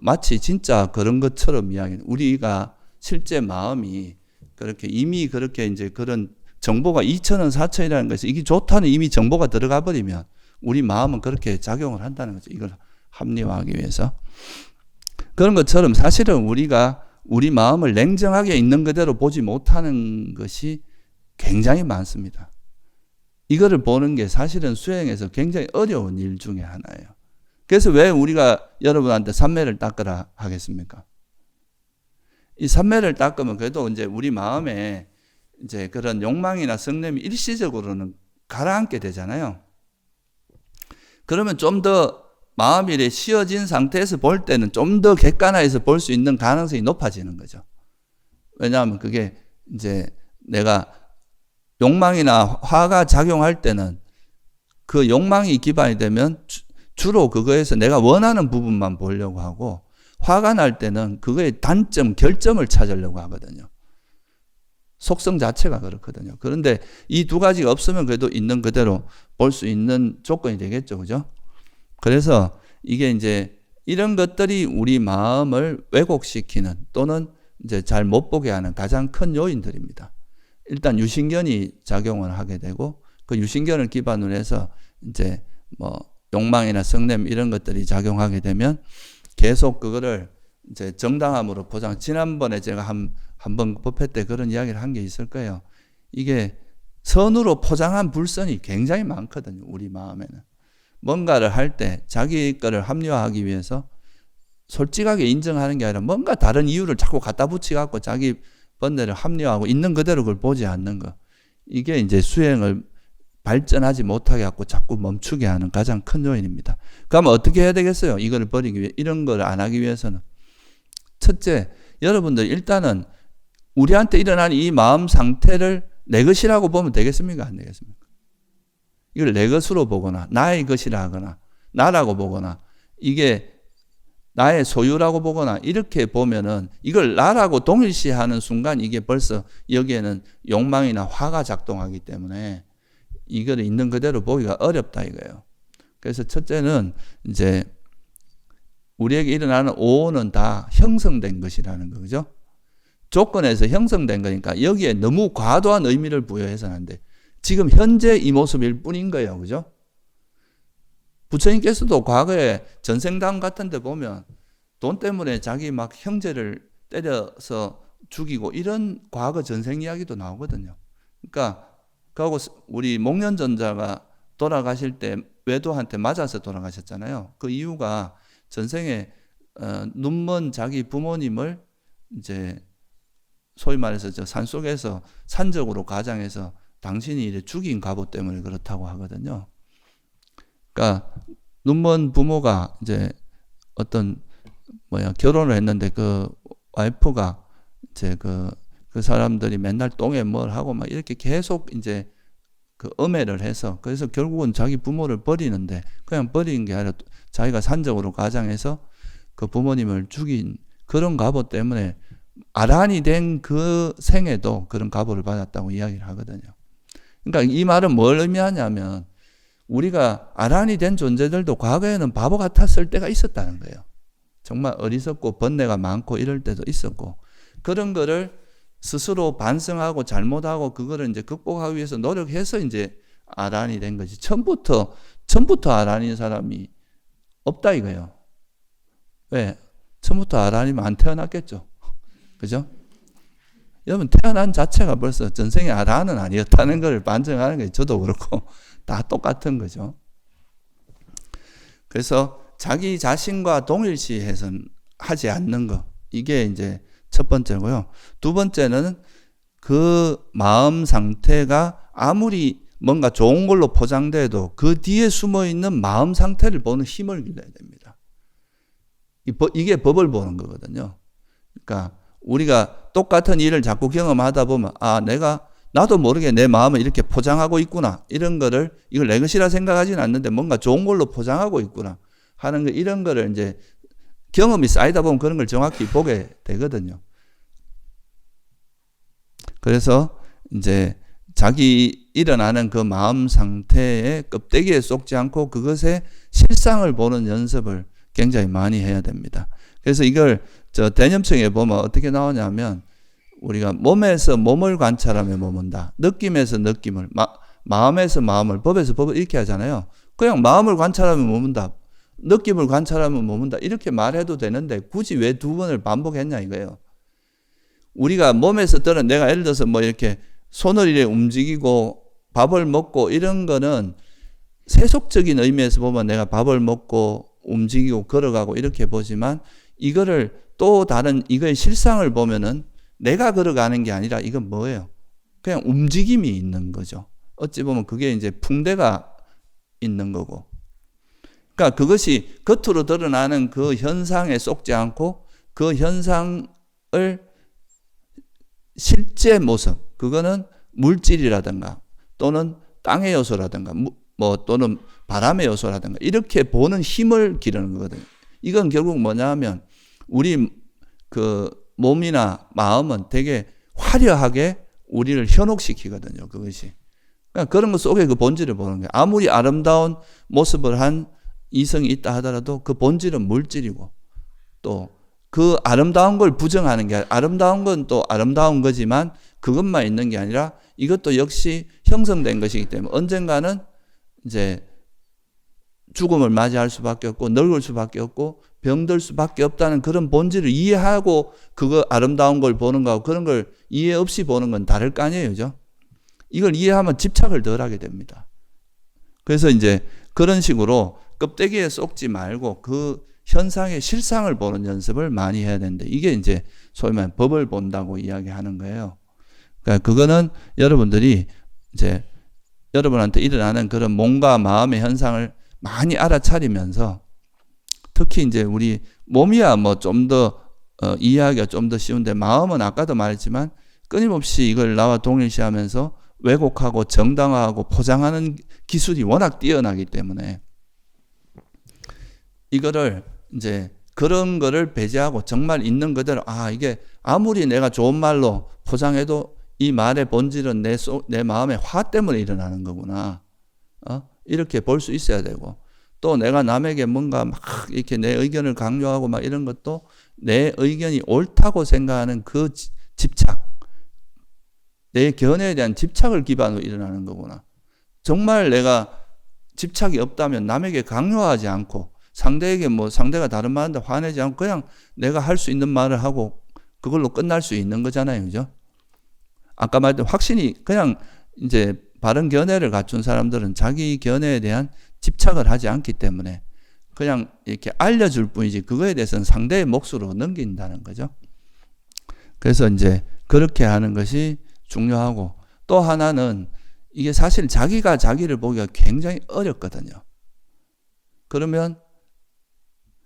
[SPEAKER 1] 마치 진짜 그런 것처럼 이야기해요. 우리가 실제 마음이 이미 그렇게 이제 그런 정보가 2,000원, 4,000원이라는 것이 이게 좋다는 이미 정보가 들어가 버리면 우리 마음은 그렇게 작용을 한다는 거죠. 이걸 합리화하기 위해서. 그런 것처럼 사실은 우리가 우리 마음을 냉정하게 있는 그대로 보지 못하는 것이 굉장히 많습니다. 이거를 보는 게 사실은 수행에서 굉장히 어려운 일 중에 하나예요. 그래서 왜 우리가 여러분한테 삼매를 닦으라 하겠습니까? 이 삼매를 닦으면 그래도 이제 우리 마음에 이제 그런 욕망이나 성냄이 일시적으로는 가라앉게 되잖아요. 그러면 좀 더 마음이 이렇게 쉬어진 상태에서 볼 때는 좀 더 객관화해서 볼 수 있는 가능성이 높아지는 거죠. 왜냐하면 그게 이제 내가 욕망이나 화가 작용할 때는 그 욕망이 기반이 되면 주로 그거에서 내가 원하는 부분만 보려고 하고, 화가 날 때는 그거의 단점, 결점을 찾으려고 하거든요. 속성 자체가 그렇거든요. 그런데 이 두 가지가 없으면 그래도 있는 그대로 볼 수 있는 조건이 되겠죠. 그죠? 그래서 이게 이제 이런 것들이 우리 마음을 왜곡시키는 또는 이제 잘 못 보게 하는 가장 큰 요인들입니다. 일단 유신견이 작용을 하게 되고, 그 유신견을 기반으로 해서 이제 뭐 욕망이나 성냄 이런 것들이 작용하게 되면 계속 그거를 이제 정당함으로 포장. 지난번에 제가 한번 법회 때 그런 이야기를 한 게 있을 거예요. 이게 선으로 포장한 불선이 굉장히 많거든요. 우리 마음에는. 뭔가를 할 때 자기 거를 합리화하기 위해서 솔직하게 인정하는 게 아니라 뭔가 다른 이유를 자꾸 갖다 붙이갖고 자기 번뇌를 합리화하고 있는 그대로 그걸 보지 않는 거. 이게 이제 수행을 발전하지 못하게 하고 자꾸 멈추게 하는 가장 큰 요인입니다. 그러면 어떻게 해야 되겠어요? 이걸 버리기 위해, 이런 걸 안 하기 위해서는. 첫째, 여러분들 일단은 우리한테 일어난 이 마음 상태를 내 것이라고 보면 되겠습니까? 안 되겠습니까? 이걸 내 것으로 보거나 나의 것이라 하거나 나라고 보거나 이게 나의 소유라고 보거나 이렇게 보면은 이걸 나라고 동일시하는 순간 이게 벌써 여기에는 욕망이나 화가 작동하기 때문에 이걸 있는 그대로 보기가 어렵다 이거예요. 그래서 첫째는 이제 우리에게 일어나는 오온은 다 형성된 것이라는 거죠. 조건에서 형성된 거니까 여기에 너무 과도한 의미를 부여해서는 안 돼. 지금 현재 이 모습일 뿐인 거예요. 그죠? 부처님께서도 과거에 전생담 같은 데 보면 돈 때문에 자기 막 형제를 때려서 죽이고 이런 과거 전생 이야기도 나오거든요. 그러니까 그하고 우리 목련전자가 돌아가실 때 외도한테 맞아서 돌아가셨잖아요. 그 이유가 전생에 눈먼 자기 부모님을 이제 소위 말해서 저 산속에서 산적으로 가장해서 당신이 이래 죽인 갑오 때문에 그렇다고 하거든요. 그러니까 눈먼 부모가 이제 어떤 결혼을 했는데 그 와이프가 이제 그 사람들이 맨날 똥에 뭘 하고 막 이렇게 계속 이제 그 음해를 해서 그래서 결국은 자기 부모를 버리는데 그냥 버리는 게 아니라 자기가 산적으로 가장해서 그 부모님을 죽인 그런 갑오 때문에 아란이 된 그 생에도 그런 갑오를 받았다고 이야기를 하거든요. 그러니까 이 말은 뭘 의미하냐면 우리가 아란이 된 존재들도 과거에는 바보 같았을 때가 있었다는 거예요. 정말 어리석고 번뇌가 많고 이럴 때도 있었고 그런 거를 스스로 반성하고 잘못하고 그거를 이제 극복하기 위해서 노력해서 이제 아란이 된 거지. 처음부터 아란인 사람이 없다 이거예요. 왜? 처음부터 아란이면 안 태어났겠죠. 그죠? 여러분 태어난 자체가 벌써 전생에 아란은 아니었다는 걸 반증하는 게 저도 그렇고 다 똑같은 거죠. 그래서 자기 자신과 동일시해서 하지 않는 거 이게 이제 첫 번째고요. 두 번째는 그 마음 상태가 아무리 뭔가 좋은 걸로 포장돼도 그 뒤에 숨어있는 마음 상태를 보는 힘을 길러야 됩니다. 이게 법을 보는 거거든요. 그러니까 우리가 똑같은 일을 자꾸 경험하다 보면 나도 모르게 내 마음을 이렇게 포장하고 있구나. 이런 거를 이걸 내 것이라 생각하지는 않는데 뭔가 좋은 걸로 포장하고 있구나 하는 거 이런 거를 이제 경험이 쌓이다 보면 그런 걸 정확히 보게 되거든요. 그래서 이제 자기 일어나는 그 마음 상태의 껍데기에 쏙지 않고 그것의 실상을 보는 연습을 굉장히 많이 해야 됩니다. 그래서 이걸 대념청에 보면 어떻게 나오냐면 우리가 몸에서 몸을 관찰하면 머문다. 느낌에서 느낌을, 마음에서 마음을, 법에서 법을 이렇게 하잖아요. 그냥 마음을 관찰하면 머문다. 느낌을 관찰하면 머문다. 이렇게 말해도 되는데 굳이 왜 두 번을 반복했냐 이거예요. 우리가 몸에서 들은 내가 예를 들어서 이렇게 손을 이렇게 움직이고 밥을 먹고 이런 거는 세속적인 의미에서 보면 내가 밥을 먹고 움직이고 걸어가고 이렇게 보지만 이거를 또 다른 이거의 실상을 보면은 내가 걸어가는 게 아니라 이건 뭐예요? 그냥 움직임이 있는 거죠. 어찌 보면 그게 이제 풍대가 있는 거고. 그러니까 그것이 겉으로 드러나는 그 현상에 속지 않고 그 현상을 실제 모습, 그거는 물질이라든가 또는 땅의 요소라든가 또는 바람의 요소라든가 이렇게 보는 힘을 기르는 거거든요. 이건 결국 뭐냐면 우리 그 몸이나 마음은 되게 화려하게 우리를 현혹시키거든요. 그것이. 그러니까 그런 것 속에 그 본질을 보는 거예요. 아무리 아름다운 모습을 한 이성이 있다 하더라도 그 본질은 물질이고 또 그 아름다운 걸 부정하는 게 아름다운 건 또 아름다운 거지만 그것만 있는 게 아니라 이것도 역시 형성된 것이기 때문에 언젠가는 이제 죽음을 맞이할 수밖에 없고 늙을 수밖에 없고 병들 수밖에 없다는 그런 본질을 이해하고 그거 아름다운 걸 보는 거하고 그런 걸 이해 없이 보는 건 다를 거 아니에요. 그죠? 이걸 이해하면 집착을 덜 하게 됩니다. 그래서 이제 그런 식으로 껍데기에 쏙지 말고 그 현상의 실상을 보는 연습을 많이 해야 되는데 이게 이제 소위 말하는 법을 본다고 이야기하는 거예요. 그러니까 그거는 여러분들이 이제 여러분한테 일어나는 그런 몸과 마음의 현상을 많이 알아차리면서 특히 이제 우리 몸이야 뭐 좀 더 이해하기가 좀 더 쉬운데 마음은 아까도 말했지만 끊임없이 이걸 나와 동일시하면서 왜곡하고 정당화하고 포장하는 기술이 워낙 뛰어나기 때문에 이거를 이제 그런 거를 배제하고 정말 있는 그대로 이게 아무리 내가 좋은 말로 포장해도 이 말의 본질은 내 마음의 화 때문에 일어나는 거구나. 이렇게 볼 수 있어야 되고 또 내가 남에게 뭔가 막 이렇게 내 의견을 강요하고 막 이런 것도 내 의견이 옳다고 생각하는 그 집착, 내 견해에 대한 집착을 기반으로 일어나는 거구나. 정말 내가 집착이 없다면 남에게 강요하지 않고 상대에게 상대가 다른 말하는데 화내지 않고 그냥 내가 할 수 있는 말을 하고 그걸로 끝날 수 있는 거잖아요. 그죠? 아까 말했던 확신이 그냥 이제 바른 견해를 갖춘 사람들은 자기 견해에 대한 집착을 하지 않기 때문에 그냥 이렇게 알려줄 뿐이지 그거에 대해서는 상대의 몫으로 넘긴다는 거죠. 그래서 이제 그렇게 하는 것이 중요하고 또 하나는 이게 사실 자기가 자기를 보기가 굉장히 어렵거든요. 그러면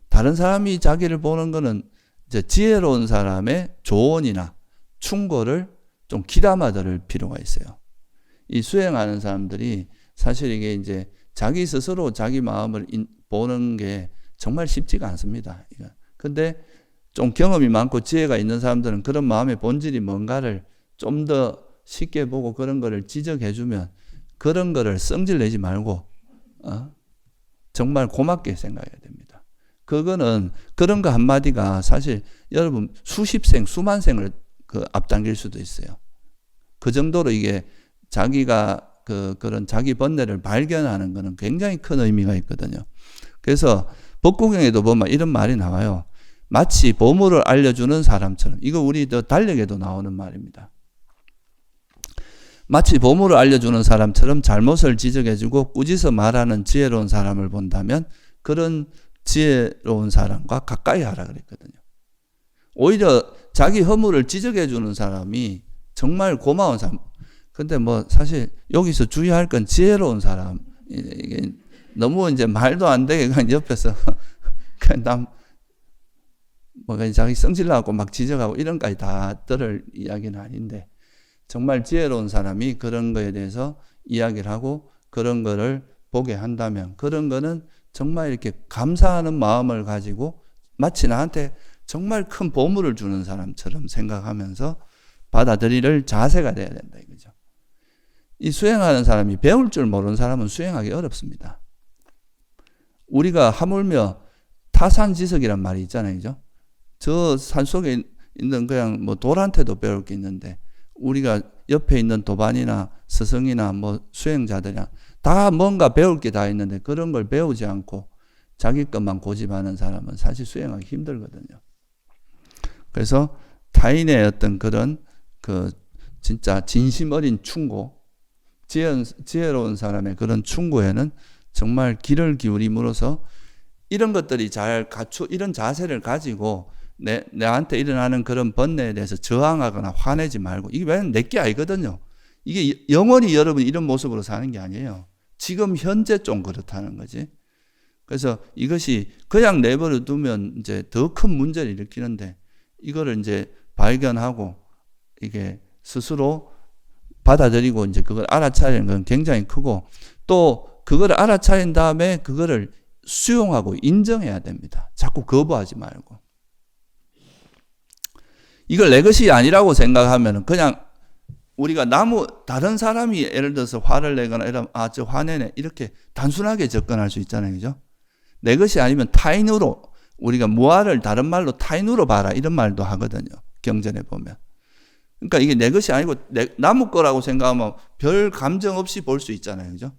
[SPEAKER 1] 다른 사람이 자기를 보는 거는 이제 지혜로운 사람의 조언이나 충고를 좀 귀담아 들을 필요가 있어요. 이 수행하는 사람들이 사실 이게 이제 자기 스스로 자기 마음을 보는 게 정말 쉽지가 않습니다. 근데 좀 경험이 많고 지혜가 있는 사람들은 그런 마음의 본질이 뭔가를 좀 더 쉽게 보고 그런 거를 지적해주면 그런 거를 성질 내지 말고 정말 고맙게 생각해야 됩니다. 그거는 그런 거 한마디가 사실 여러분 수십 생, 수만 생을 앞당길 수도 있어요. 그 정도로 이게 자기가 그런 자기 번뇌를 발견하는 거는 굉장히 큰 의미가 있거든요. 그래서 법구경에도 보면 이런 말이 나와요. 마치 보물을 알려주는 사람처럼. 이거 우리 더 달력에도 나오는 말입니다. 마치 보물을 알려주는 사람처럼 잘못을 지적해주고 꾸짖어 말하는 지혜로운 사람을 본다면 그런 지혜로운 사람과 가까이 하라 그랬거든요. 오히려 자기 허물을 지적해주는 사람이 정말 고마운 사람. 근데 사실 여기서 주의할 건 지혜로운 사람. 이게 너무 이제 말도 안 되게 그냥 옆에서 그냥 자기 성질나고 막 지적하고 이런까지 다 들을 이야기는 아닌데 정말 지혜로운 사람이 그런 거에 대해서 이야기를 하고 그런 거를 보게 한다면 그런 거는 정말 이렇게 감사하는 마음을 가지고 마치 나한테 정말 큰 보물을 주는 사람처럼 생각하면서 받아들일 자세가 돼야 된다 이거죠. 이 수행하는 사람이 배울 줄 모르는 사람은 수행하기 어렵습니다. 우리가 하물며 타산지석이란 말이 있잖아요. 그죠? 저 산속에 있는 그냥 돌한테도 배울 게 있는데 우리가 옆에 있는 도반이나 스승이나 수행자들이나 다 뭔가 배울 게 다 있는데 그런 걸 배우지 않고 자기 것만 고집하는 사람은 사실 수행하기 힘들거든요. 그래서 타인의 어떤 그런 진짜 진심 어린 충고, 지혜로운 사람의 그런 충고에는 정말 귀를 기울임으로써 이런 것들이 잘 이런 자세를 가지고 나한테 일어나는 그런 번뇌에 대해서 저항하거나 화내지 말고 이게 왜냐면 내게 아니거든요. 이게 영원히 여러분 이런 모습으로 사는 게 아니에요. 지금 현재 좀 그렇다는 거지. 그래서 이것이 그냥 내버려 두면 이제 더 큰 문제를 일으키는데 이거를 이제 발견하고 이게 스스로 받아들이고 이제 그걸 알아차리는 건 굉장히 크고 또 그걸 알아차린 다음에 그거를 수용하고 인정해야 됩니다. 자꾸 거부하지 말고. 이걸 내 것이 아니라고 생각하면 그냥 우리가 다른 사람이 예를 들어서 화를 내거나 이러면 저 화내네 이렇게 단순하게 접근할 수 있잖아요. 그죠? 내 것이 아니면 타인으로 우리가 무아를 다른 말로 타인으로 봐라 이런 말도 하거든요. 경전에 보면. 그러니까 이게 내 것이 아니고 남의 거라고 생각하면 별 감정 없이 볼 수 있잖아요. 그죠?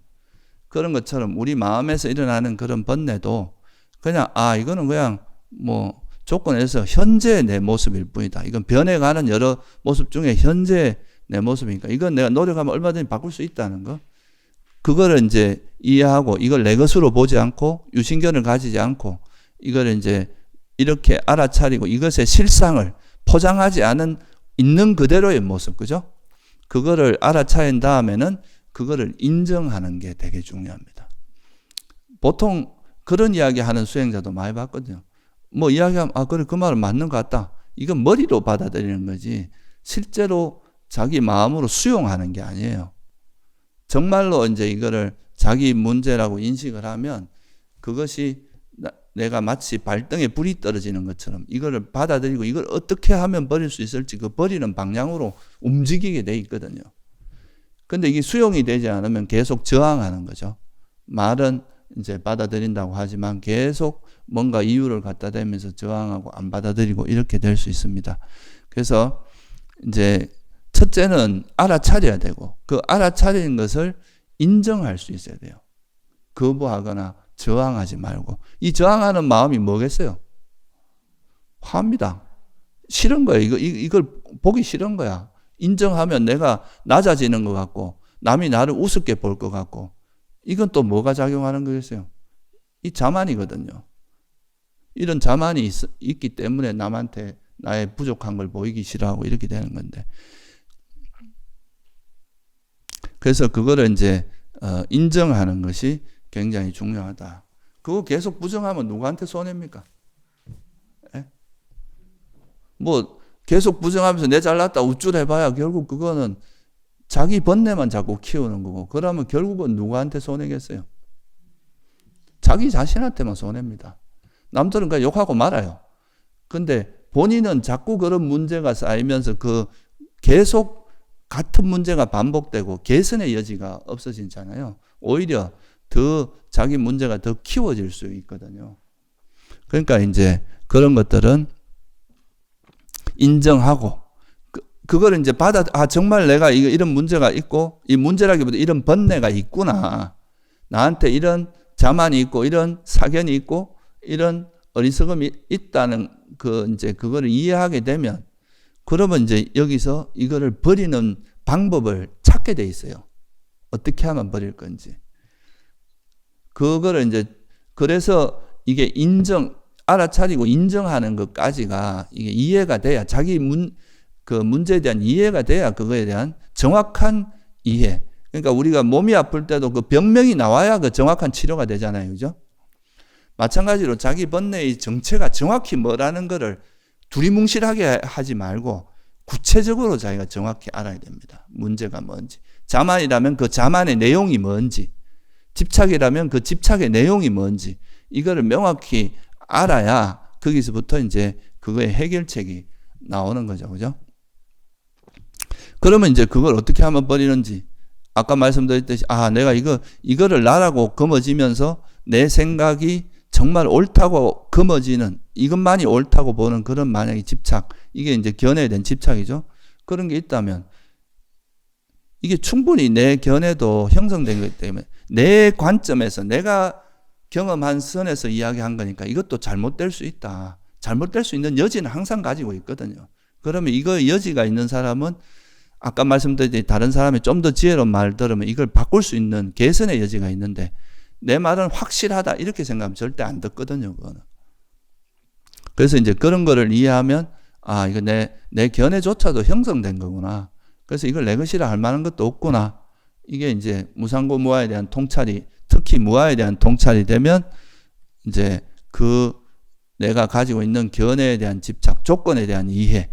[SPEAKER 1] 그런 것처럼 우리 마음에서 일어나는 그런 번뇌도 그냥 이거는 그냥 뭐 조건에서 현재 내 모습일 뿐이다. 이건 변해가는 여러 모습 중에 현재 내 모습이니까 이건 내가 노력하면 얼마든지 바꿀 수 있다는 거. 그거를 이제 이해하고 이걸 내 것으로 보지 않고 유신견을 가지지 않고 이걸 이제 이렇게 알아차리고 이것의 실상을 포장하지 않은 있는 그대로의 모습, 그죠? 그거를 알아차린 다음에는 그거를 인정하는 게 되게 중요합니다. 보통 그런 이야기 하는 수행자도 많이 봤거든요. 뭐 이야기하면 그래 그 말은 맞는 것 같다. 이건 머리로 받아들이는 거지 실제로 자기 마음으로 수용하는 게 아니에요. 정말로 이제 이거를 자기 문제라고 인식을 하면 그것이 내가 마치 발등에 불이 떨어지는 것처럼 이거를 받아들이고 이걸 어떻게 하면 버릴 수 있을지 그 버리는 방향으로 움직이게 돼 있거든요. 근데 이게 수용이 되지 않으면 계속 저항하는 거죠. 말은 이제 받아들인다고 하지만 계속 뭔가 이유를 갖다 대면서 저항하고 안 받아들이고 이렇게 될 수 있습니다. 그래서 이제 첫째는 알아차려야 되고 그 알아차리는 것을 인정할 수 있어야 돼요. 거부하거나 저항하지 말고. 이 저항하는 마음이 뭐겠어요? 화입니다. 싫은 거예요. 이걸 보기 싫은 거야. 인정하면 내가 낮아지는 것 같고 남이 나를 우습게 볼 것 같고 이건 또 뭐가 작용하는 거겠어요? 이 자만이거든요. 이런 자만이 있기 때문에 남한테 나의 부족한 걸 보이기 싫어하고 이렇게 되는 건데 그래서 그거를 이제 인정하는 것이 굉장히 중요하다. 그거 계속 부정하면 누구한테 손해입니까? 예? 뭐 계속 부정하면서 내 잘났다 우쭐해봐야 결국 그거는 자기 번뇌만 자꾸 키우는 거고 그러면 결국은 누구한테 손해겠어요? 자기 자신한테만 손해입니다. 남들은 그냥 욕하고 말아요. 근데 본인은 자꾸 그런 문제가 쌓이면서 그 계속 같은 문제가 반복되고 개선의 여지가 없어지잖아요. 오히려 더 자기 문제가 더 키워질 수 있거든요. 그러니까 이제 그런 것들은 인정하고 그걸 이제 정말 내가 이런 문제가 있고 이 문제라기보다 이런 번뇌가 있구나. 나한테 이런 자만이 있고 이런 사견이 있고 이런 어리석음이 있다는 이제 그거를 이해하게 되면 그러면 이제 여기서 이거를 버리는 방법을 찾게 돼 있어요. 어떻게 하면 버릴 건지. 그거를 이제 그래서 이게 알아차리고 인정하는 것까지가 이게 이해가 돼야 자기 그 문제에 대한 이해가 돼야 그거에 대한 정확한 이해. 그러니까 우리가 몸이 아플 때도 그 병명이 나와야 그 정확한 치료가 되잖아요. 그죠? 마찬가지로 자기 번뇌의 정체가 정확히 뭐라는 거를 두리뭉실하게 하지 말고 구체적으로 자기가 정확히 알아야 됩니다. 문제가 뭔지. 자만이라면 그 자만의 내용이 뭔지. 집착이라면 그 집착의 내용이 뭔지. 이거를 명확히 알아야 거기서부터 이제 그거의 해결책이 나오는 거죠. 그죠? 그러면 이제 그걸 어떻게 하면 버리는지. 아까 말씀드렸듯이 내가 이거를 나라고 거머쥐면서 내 생각이 정말 옳다고 거머쥐는 이것만이 옳다고 보는 그런 만약에 집착, 이게 이제 견해에 대한 집착이죠. 그런 게 있다면 이게 충분히 내 견해도 형성된 거기 때문에 내 관점에서 내가 경험한 선에서 이야기한 거니까 이것도 잘못될 수 있다. 잘못될 수 있는 여지는 항상 가지고 있거든요. 그러면 이거 여지가 있는 사람은 아까 말씀드렸듯이 다른 사람이 좀 더 지혜로운 말을 들으면 이걸 바꿀 수 있는 개선의 여지가 있는데 내 말은 확실하다 이렇게 생각하면 절대 안 듣거든요. 그거는. 그래서 이제 그런 거를 이해하면 이거 내 견해조차도 형성된 거구나. 그래서 이걸 내 것이라 할 만한 것도 없구나. 이게 이제 무상고 무아에 대한 통찰이, 특히 무아에 대한 통찰이 되면 이제 그 내가 가지고 있는 견해에 대한 집착, 조건에 대한 이해,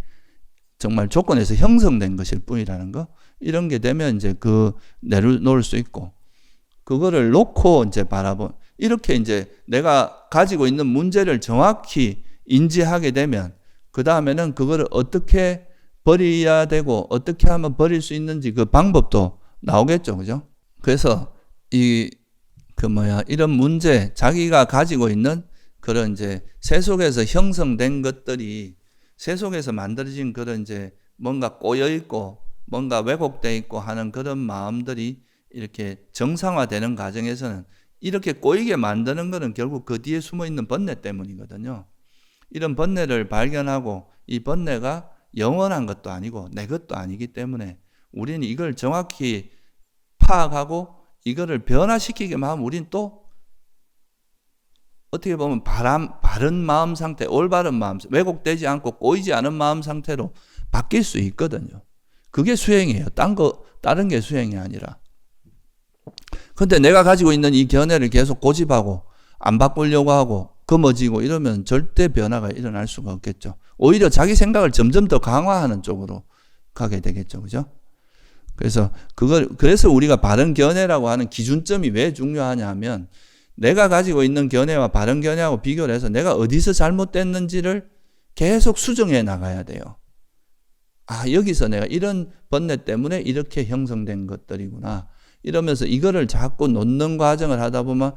[SPEAKER 1] 정말 조건에서 형성된 것일 뿐이라는 거, 이런 게 되면 이제 그 내려놓을 수 있고, 그거를 놓고 이제 이렇게 이제 내가 가지고 있는 문제를 정확히 인지하게 되면 그 다음에는 그거를 어떻게 버려야 되고 어떻게 하면 버릴 수 있는지 그 방법도 나오겠죠. 그죠? 그래서 이런 문제, 자기가 가지고 있는 그런 이제 새 속에서 형성된 것들이, 새 속에서 만들어진 그런 이제 뭔가 꼬여 있고 뭔가 왜곡되어 있고 하는 그런 마음들이 이렇게 정상화되는 과정에서는 이렇게 꼬이게 만드는 것은 결국 그 뒤에 숨어 있는 번뇌 때문이거든요. 이런 번뇌를 발견하고 이 번뇌가 영원한 것도 아니고 내 것도 아니기 때문에 우리는 이걸 정확히 파악하고 이거를 변화시키기만 하면 우리는 또 어떻게 보면 바른 마음 상태, 올바른 마음, 왜곡되지 않고 꼬이지 않은 마음 상태로 바뀔 수 있거든요. 그게 수행이에요. 다른 게 수행이 아니라. 근데 내가 가지고 있는 이 견해를 계속 고집하고 안 바꾸려고 하고 검어지고 이러면 절대 변화가 일어날 수가 없겠죠. 오히려 자기 생각을 점점 더 강화하는 쪽으로 가게 되겠죠. 그죠? 그래서 우리가 바른 견해라고 하는 기준점이 왜 중요하냐 하면 내가 가지고 있는 견해와 바른 견해하고 비교를 해서 내가 어디서 잘못됐는지를 계속 수정해 나가야 돼요. 여기서 내가 이런 번뇌 때문에 이렇게 형성된 것들이구나. 이러면서 이거를 자꾸 놓는 과정을 하다 보면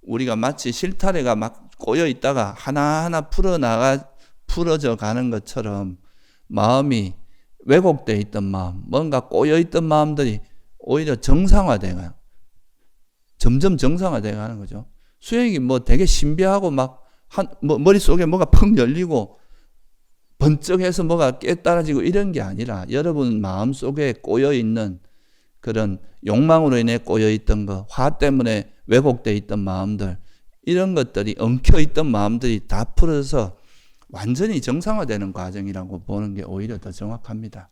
[SPEAKER 1] 우리가 마치 실타래가 막 꼬여 있다가 하나하나 풀어져 가는 것처럼 마음이 왜곡되어 있던 마음, 뭔가 꼬여 있던 마음들이 오히려 정상화돼가요. 점점 정상화돼 가는 거죠. 수행이 되게 신비하고 머릿속에 뭐가 펑 열리고 번쩍해서 뭐가 깨달아지고 이런 게 아니라 여러분 마음속에 꼬여 있는 그런 욕망으로 인해 꼬여 있던 거, 화 때문에 왜곡되어 있던 마음들, 이런 것들이 엉켜 있던 마음들이 다 풀어서 완전히 정상화되는 과정이라고 보는 게 오히려 더 정확합니다.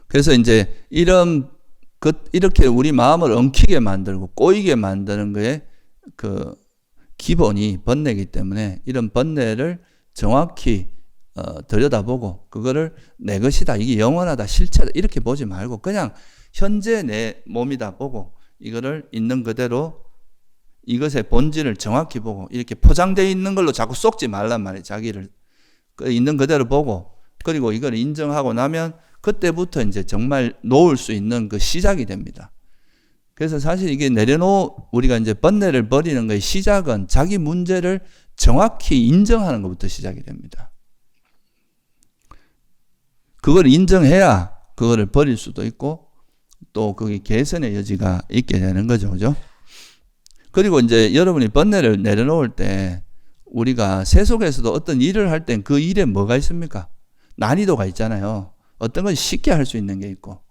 [SPEAKER 1] 그래서 이제 이렇게 우리 마음을 엉키게 만들고 꼬이게 만드는 거에 그 기본이 번뇌이기 때문에 이런 번뇌를 정확히 들여다보고 그거를 내 것이다, 이게 영원하다, 실체다 이렇게 보지 말고 그냥 현재 내 몸이다 보고 이거를 있는 그대로 이것의 본질을 정확히 보고 이렇게 포장되어 있는 걸로 자꾸 쏙지 말란 말이에요. 자기를 있는 그대로 보고 그리고 이걸 인정하고 나면 그때부터 이제 정말 놓을 수 있는 그 시작이 됩니다. 그래서 사실 이게 우리가 이제 번뇌를 버리는 거의 시작은 자기 문제를 정확히 인정하는 것부터 시작이 됩니다. 그걸 인정해야 그거를 버릴 수도 있고 또 그게 개선의 여지가 있게 되는 거죠. 그죠? 그리고 이제 여러분이 번뇌를 내려놓을 때 우리가 새 속에서도 어떤 일을 할 땐 그 일에 뭐가 있습니까? 난이도가 있잖아요. 어떤 건 쉽게 할 수 있는 게 있고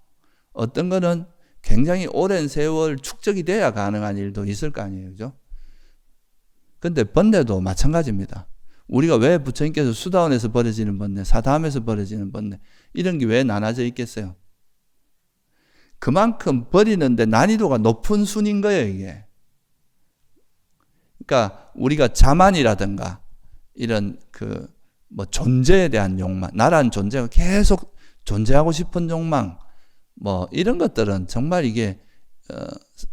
[SPEAKER 1] 어떤 거는 굉장히 오랜 세월 축적이 돼야 가능한 일도 있을 거 아니에요. 그죠? 근데 번뇌도 마찬가지입니다. 우리가 왜 부처님께서 수다원에서 벌어지는 번뇌, 사다함에서 벌어지는 번뇌 이런 게 왜 나눠져 있겠어요? 그만큼 버리는데 난이도가 높은 순인 거예요, 이게. 그러니까 우리가 자만이라든가 이런 존재에 대한 욕망, 나란 존재가 계속 존재하고 싶은 욕망, 이런 것들은 정말 이게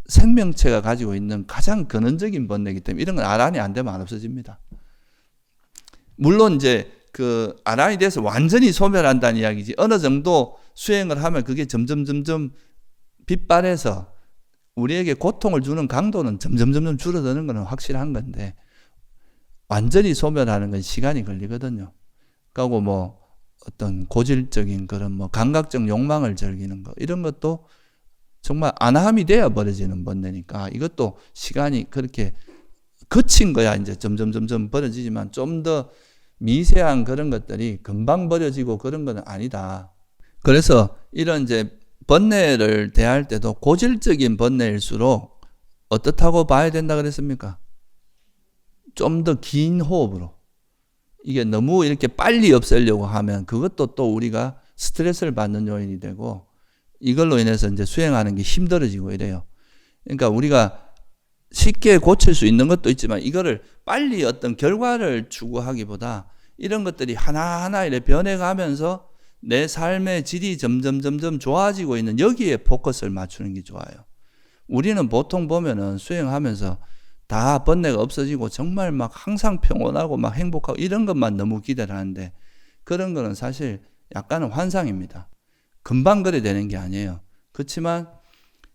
[SPEAKER 1] 생명체가 가지고 있는 가장 근원적인 번뇌이기 때문에 이런 건 아란이 안 되면 안 없어집니다. 물론 이제 아란이 돼서 완전히 소멸한다는 이야기지 어느 정도 수행을 하면 그게 점점 빗발해서 우리에게 고통을 주는 강도는 점점 줄어드는 건 확실한 건데 완전히 소멸하는 건 시간이 걸리거든요. 그리고 어떤 고질적인 그런 감각적 욕망을 즐기는 거 이런 것도 정말 안함이 돼야 버려지는 번뇌니까 이것도 시간이 그렇게 거친 거야 이제 점점 버려지지만 좀 더 미세한 그런 것들이 금방 버려지고 그런 건 아니다. 그래서 이런 이제 번뇌를 대할 때도 고질적인 번뇌일수록 어떻다고 봐야 된다 그랬습니까? 좀 더 긴 호흡으로. 이게 너무 이렇게 빨리 없애려고 하면 그것도 또 우리가 스트레스를 받는 요인이 되고 이걸로 인해서 이제 수행하는 게 힘들어지고 이래요. 그러니까 우리가 쉽게 고칠 수 있는 것도 있지만 이거를 빨리 어떤 결과를 추구하기보다 이런 것들이 하나하나 이렇게 변해가면서 내 삶의 질이 점점 좋아지고 있는 여기에 포커스를 맞추는 게 좋아요. 우리는 보통 보면은 수행하면서 다 번뇌가 없어지고 정말 막 항상 평온하고 막 행복하고 이런 것만 너무 기대를 하는데 그런 거는 사실 약간은 환상입니다. 금방 그래 되는 게 아니에요. 그렇지만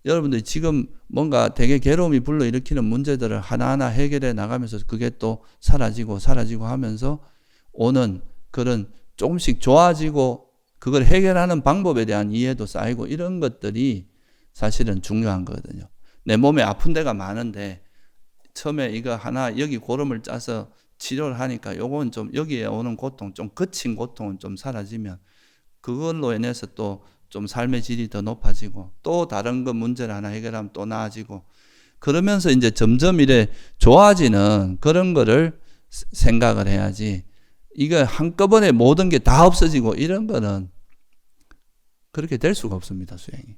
[SPEAKER 1] 여러분들이 지금 뭔가 되게 괴로움이 불러일으키는 문제들을 하나하나 해결해 나가면서 그게 또 사라지고 하면서 오는 그런 조금씩 좋아지고 그걸 해결하는 방법에 대한 이해도 쌓이고 이런 것들이 사실은 중요한 거거든요. 내 몸에 아픈 데가 많은데 처음에 이거 하나 여기 고름을 짜서 치료를 하니까 요건 좀 여기에 오는 고통, 좀 거친 고통은 좀 사라지면 그걸로 인해서 또 좀 삶의 질이 더 높아지고 또 다른 거 문제를 하나 해결하면 또 나아지고 그러면서 이제 점점 이래 좋아지는 그런 거를 생각을 해야지 이거 한꺼번에 모든 게 다 없어지고 이런 거는 그렇게 될 수가 없습니다, 수행이.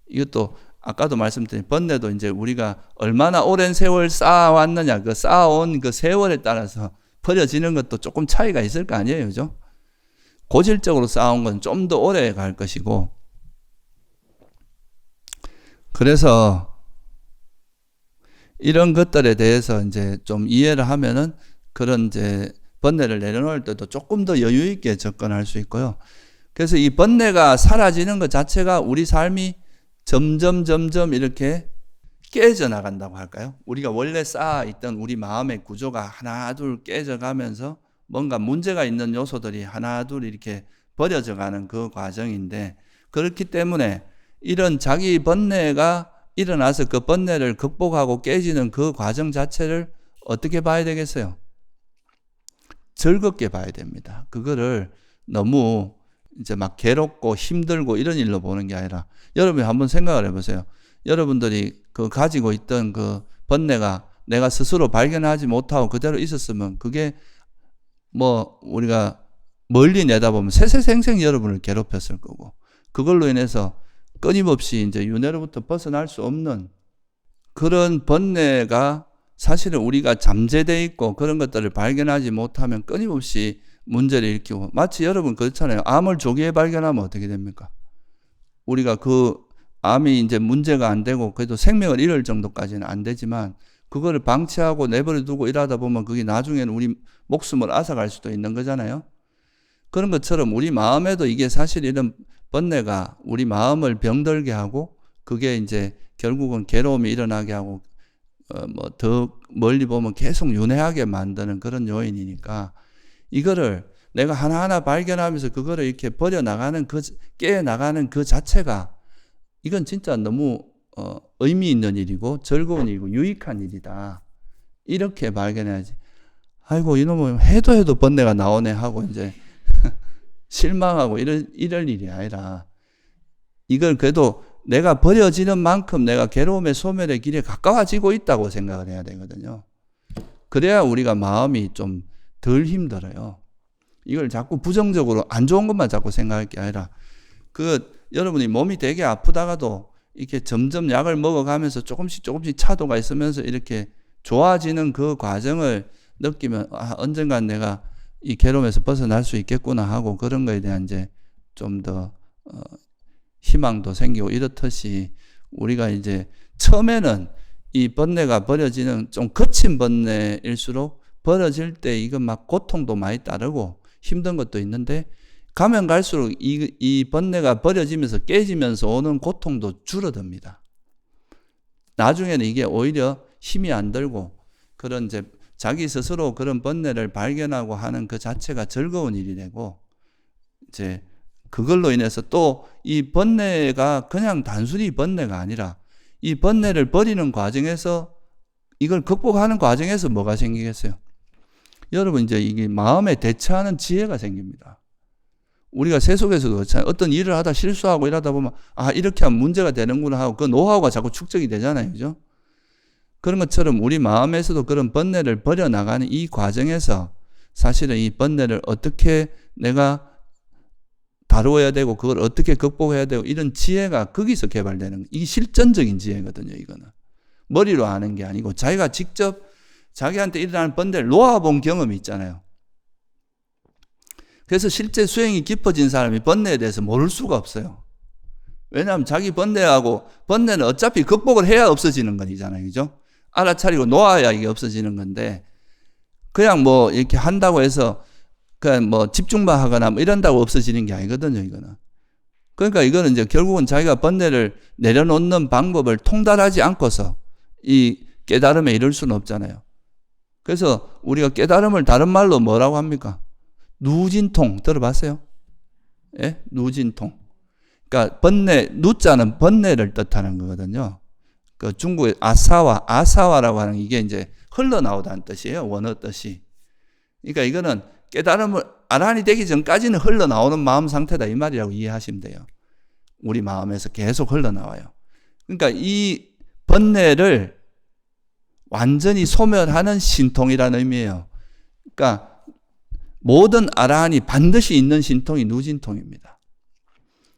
[SPEAKER 1] 이것도 아까도 말씀드린 번뇌도 이제 우리가 얼마나 오랜 세월 쌓아왔느냐, 그 쌓아온 그 세월에 따라서 버려지는 것도 조금 차이가 있을 거 아니에요, 그죠? 고질적으로 쌓아온 건 좀 더 오래 갈 것이고, 그래서 이런 것들에 대해서 이제 좀 이해를 하면은 그런 이제 번뇌를 내려놓을 때도 조금 더 여유 있게 접근할 수 있고요. 그래서 이 번뇌가 사라지는 것 자체가 우리 삶이 점점 이렇게 깨져 나간다고 할까요? 우리가 원래 쌓아있던 우리 마음의 구조가 하나 둘 깨져가면서 뭔가 문제가 있는 요소들이 하나 둘 이렇게 버려져 가는 그 과정인데 그렇기 때문에 이런 자기 번뇌가 일어나서 그 번뇌를 극복하고 깨지는 그 과정 자체를 어떻게 봐야 되겠어요? 즐겁게 봐야 됩니다. 그거를 너무 이제 막 괴롭고 힘들고 이런 일로 보는 게 아니라 여러분이 한번 생각을 해보세요. 여러분들이 그 가지고 있던 그 번뇌가 내가 스스로 발견하지 못하고 그대로 있었으면 그게 뭐 우리가 멀리 내다보면 세세생생 여러분을 괴롭혔을 거고 그걸로 인해서 끊임없이 이제 윤회로부터 벗어날 수 없는 그런 번뇌가 사실은 우리가 잠재되어 있고 그런 것들을 발견하지 못하면 끊임없이 문제를 일으키고 마치 여러분 그렇잖아요. 암을 조기에 발견하면 어떻게 됩니까? 우리가 그 암이 이제 문제가 안 되고 그래도 생명을 잃을 정도까지는 안 되지만 그거를 방치하고 내버려 두고 이러다 보면 그게 나중에는 우리 목숨을 앗아갈 수도 있는 거잖아요. 그런 것처럼 우리 마음에도 이게 사실 이런 번뇌가 우리 마음을 병들게 하고 그게 이제 결국은 괴로움이 일어나게 하고 뭐 더 멀리 보면 계속 윤회하게 만드는 그런 요인이니까 이거를 내가 하나하나 발견하면서 그거를 이렇게 버려나가는 깨어나가는 그 자체가 이건 진짜 너무 의미 있는 일이고 즐거운 일이고 유익한 일이다. 이렇게 발견해야지. 아이고 이놈은 해도 번뇌가 나오네 하고 이제 실망하고 이럴 일이 아니라 이걸 그래도 내가 버려지는 만큼 내가 괴로움의 소멸의 길에 가까워지고 있다고 생각을 해야 되거든요. 그래야 우리가 마음이 좀 덜 힘들어요. 이걸 자꾸 부정적으로 안 좋은 것만 자꾸 생각할 게 아니라 여러분이 몸이 되게 아프다가도 이렇게 점점 약을 먹어가면서 조금씩 차도가 있으면서 이렇게 좋아지는 그 과정을 느끼면 언젠간 내가 이 괴로움에서 벗어날 수 있겠구나 하고 그런 거에 대한 이제 좀 더 희망도 생기고 이렇듯이 우리가 이제 처음에는 이 번뇌가 버려지는 좀 거친 번뇌일수록 버려질 때 이건 막 고통도 많이 따르고 힘든 것도 있는데 가면 갈수록 이 번뇌가 버려지면서 깨지면서 오는 고통도 줄어듭니다. 나중에는 이게 오히려 힘이 안 들고 그런 이제 자기 스스로 그런 번뇌를 발견하고 하는 그 자체가 즐거운 일이 되고 이제 그걸로 인해서 또 이 번뇌가 그냥 단순히 번뇌가 아니라 이 번뇌를 버리는 과정에서 이걸 극복하는 과정에서 뭐가 생기겠어요? 여러분 이제 이게 마음에 대처하는 지혜가 생깁니다. 우리가 세속에서도 그렇잖아요. 어떤 일을 하다 실수하고 이러다 보면 이렇게 하면 문제가 되는구나 하고 그 노하우가 자꾸 축적이 되잖아요. 그죠? 그런 것처럼 우리 마음에서도 그런 번뇌를 버려나가는 이 과정에서 사실은 이 번뇌를 어떻게 내가 다루어야 되고 그걸 어떻게 극복해야 되고 이런 지혜가 거기서 개발되는 이게 실전적인 지혜거든요. 이거는 머리로 아는 게 아니고 자기가 직접 자기한테 일어나는 번뇌를 놓아본 경험이 있잖아요. 그래서 실제 수행이 깊어진 사람이 번뇌에 대해서 모를 수가 없어요. 왜냐하면 자기 번뇌하고 번뇌는 어차피 극복을 해야 없어지는 거잖아요. 그죠? 알아차리고 놓아야 이게 없어지는 건데 그냥 뭐 이렇게 한다고 해서 그냥 뭐 집중만 하거나 뭐 이런다고 없어지는 게 아니거든요. 이거는. 그러니까 이거는 이제 결국은 자기가 번뇌를 내려놓는 방법을 통달하지 않고서 이 깨달음에 이를 수는 없잖아요. 그래서 우리가 깨달음을 다른 말로 뭐라고 합니까? 누진통 들어봤어요? 예? 누진통. 그러니까 번뇌, 누자는 번뇌를 뜻하는 거거든요. 그 중국의 아사와라고 하는 이게 이제 흘러나오다는 뜻이에요. 원어 뜻이. 그러니까 이거는 깨달음을 아란이 되기 전까지는 흘러나오는 마음 상태다 이 말이라고 이해하시면 돼요. 우리 마음에서 계속 흘러나와요. 그러니까 이 번뇌를 완전히 소멸하는 신통이라는 의미예요. 그러니까 모든 아라한이 반드시 있는 신통이 누진통입니다.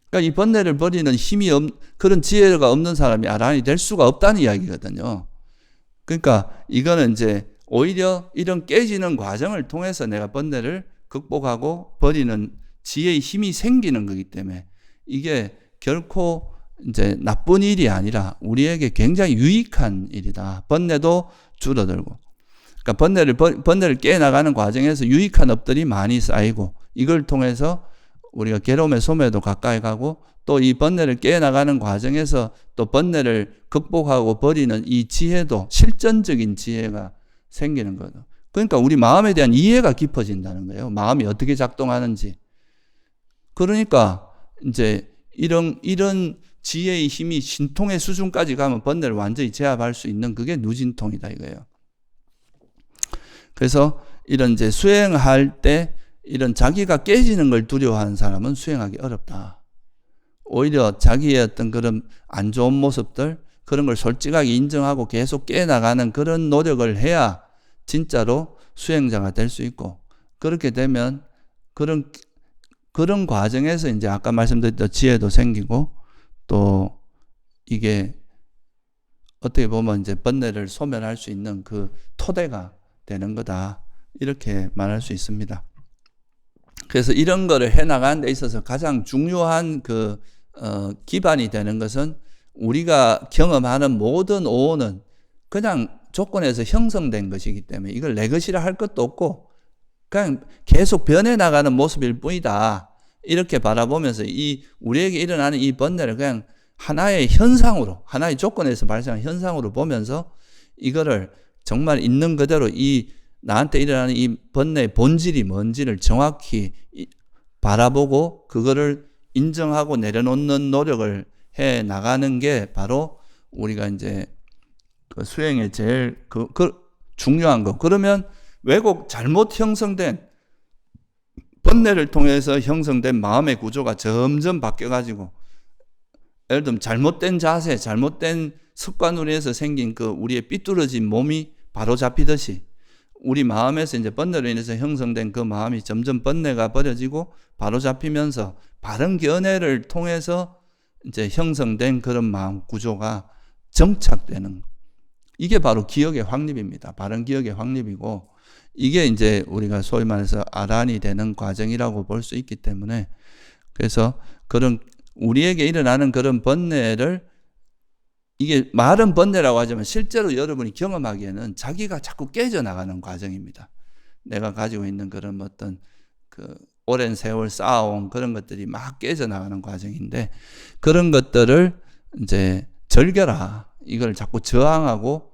[SPEAKER 1] 그러니까 이 번뇌를 버리는 힘이 그런 지혜가 없는 사람이 아라한이 될 수가 없다는 이야기거든요. 그러니까 이거는 이제 오히려 이런 깨지는 과정을 통해서 내가 번뇌를 극복하고 버리는 지혜의 힘이 생기는 거기 때문에 이게 결코 이제 나쁜 일이 아니라 우리에게 굉장히 유익한 일이다. 번뇌도 줄어들고. 그러니까 번뇌를 깨나가는 과정에서 유익한 업들이 많이 쌓이고 이걸 통해서 우리가 괴로움의 소멸도 가까이 가고 또 이 번뇌를 깨나가는 과정에서 또 번뇌를 극복하고 버리는 이 지혜도 실전적인 지혜가 생기는 거죠. 그러니까 우리 마음에 대한 이해가 깊어진다는 거예요. 마음이 어떻게 작동하는지. 그러니까 이제 이런 지혜의 힘이 신통의 수준까지 가면 번뇌를 완전히 제압할 수 있는 그게 누진통이다 이거예요. 그래서 이런 이제 수행할 때 이런 자기가 깨지는 걸 두려워하는 사람은 수행하기 어렵다. 오히려 자기의 어떤 그런 안 좋은 모습들 그런 걸 솔직하게 인정하고 계속 깨나가는 그런 노력을 해야 진짜로 수행자가 될 수 있고 그렇게 되면 그런 과정에서 이제 아까 말씀드렸던 지혜도 생기고 또 이게 어떻게 보면 이제 번뇌를 소멸할 수 있는 그 토대가 되는 거다. 이렇게 말할 수 있습니다. 그래서 이런 거를 해나가는 데 있어서 가장 중요한 기반이 되는 것은 우리가 경험하는 모든 오온은 그냥 조건에서 형성된 것이기 때문에 이걸 내 것이라 할 것도 없고 그냥 계속 변해나가는 모습일 뿐이다. 이렇게 바라보면서 우리에게 일어나는 이 번뇌를 그냥 하나의 현상으로, 하나의 조건에서 발생한 현상으로 보면서 이거를 정말 있는 그대로 나한테 일어나는 이 번뇌의 본질이 뭔지를 정확히 바라보고 그거를 인정하고 내려놓는 노력을 해 나가는 게 바로 우리가 이제 그 수행의 제일 중요한 거. 그러면 왜곡 잘못 형성된 번뇌를 통해서 형성된 마음의 구조가 점점 바뀌어가지고 예를 들면 잘못된 자세, 잘못된 습관으로 해서 생긴 우리의 삐뚤어진 몸이 바로 잡히듯이 우리 마음에서 이제 번뇌로 인해서 형성된 그 마음이 점점 번뇌가 버려지고 바로 잡히면서 바른 견해를 통해서 이제 형성된 그런 마음 구조가 정착되는 이게 바로 기억의 확립입니다. 바른 기억의 확립이고 이게 이제 우리가 소위 말해서 아란이 되는 과정이라고 볼 수 있기 때문에 그래서 그런 우리에게 일어나는 그런 번뇌를 이게 말은 번뇌라고 하지만 실제로 여러분이 경험하기에는 자기가 자꾸 깨져나가는 과정입니다. 내가 가지고 있는 그런 어떤 오랜 세월 쌓아온 그런 것들이 막 깨져나가는 과정인데 그런 것들을 이제 절겨라. 이걸 자꾸 저항하고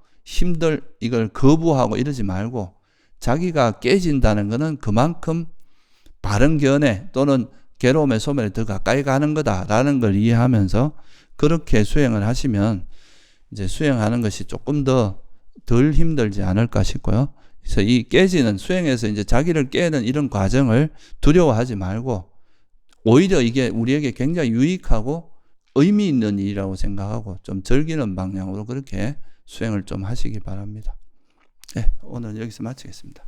[SPEAKER 1] 이걸 거부하고 이러지 말고 자기가 깨진다는 것은 그만큼 바른 견해 또는 괴로움의 소멸에 더 가까이 가는 거다라는 걸 이해하면서 그렇게 수행을 하시면 이제 수행하는 것이 조금 덜 힘들지 않을까 싶고요. 그래서 이 깨지는 수행에서 이제 자기를 깨는 이런 과정을 두려워하지 말고 오히려 이게 우리에게 굉장히 유익하고 의미 있는 일이라고 생각하고 좀 즐기는 방향으로 그렇게 수행을 좀 하시기 바랍니다. 네, 오늘 여기서 마치겠습니다.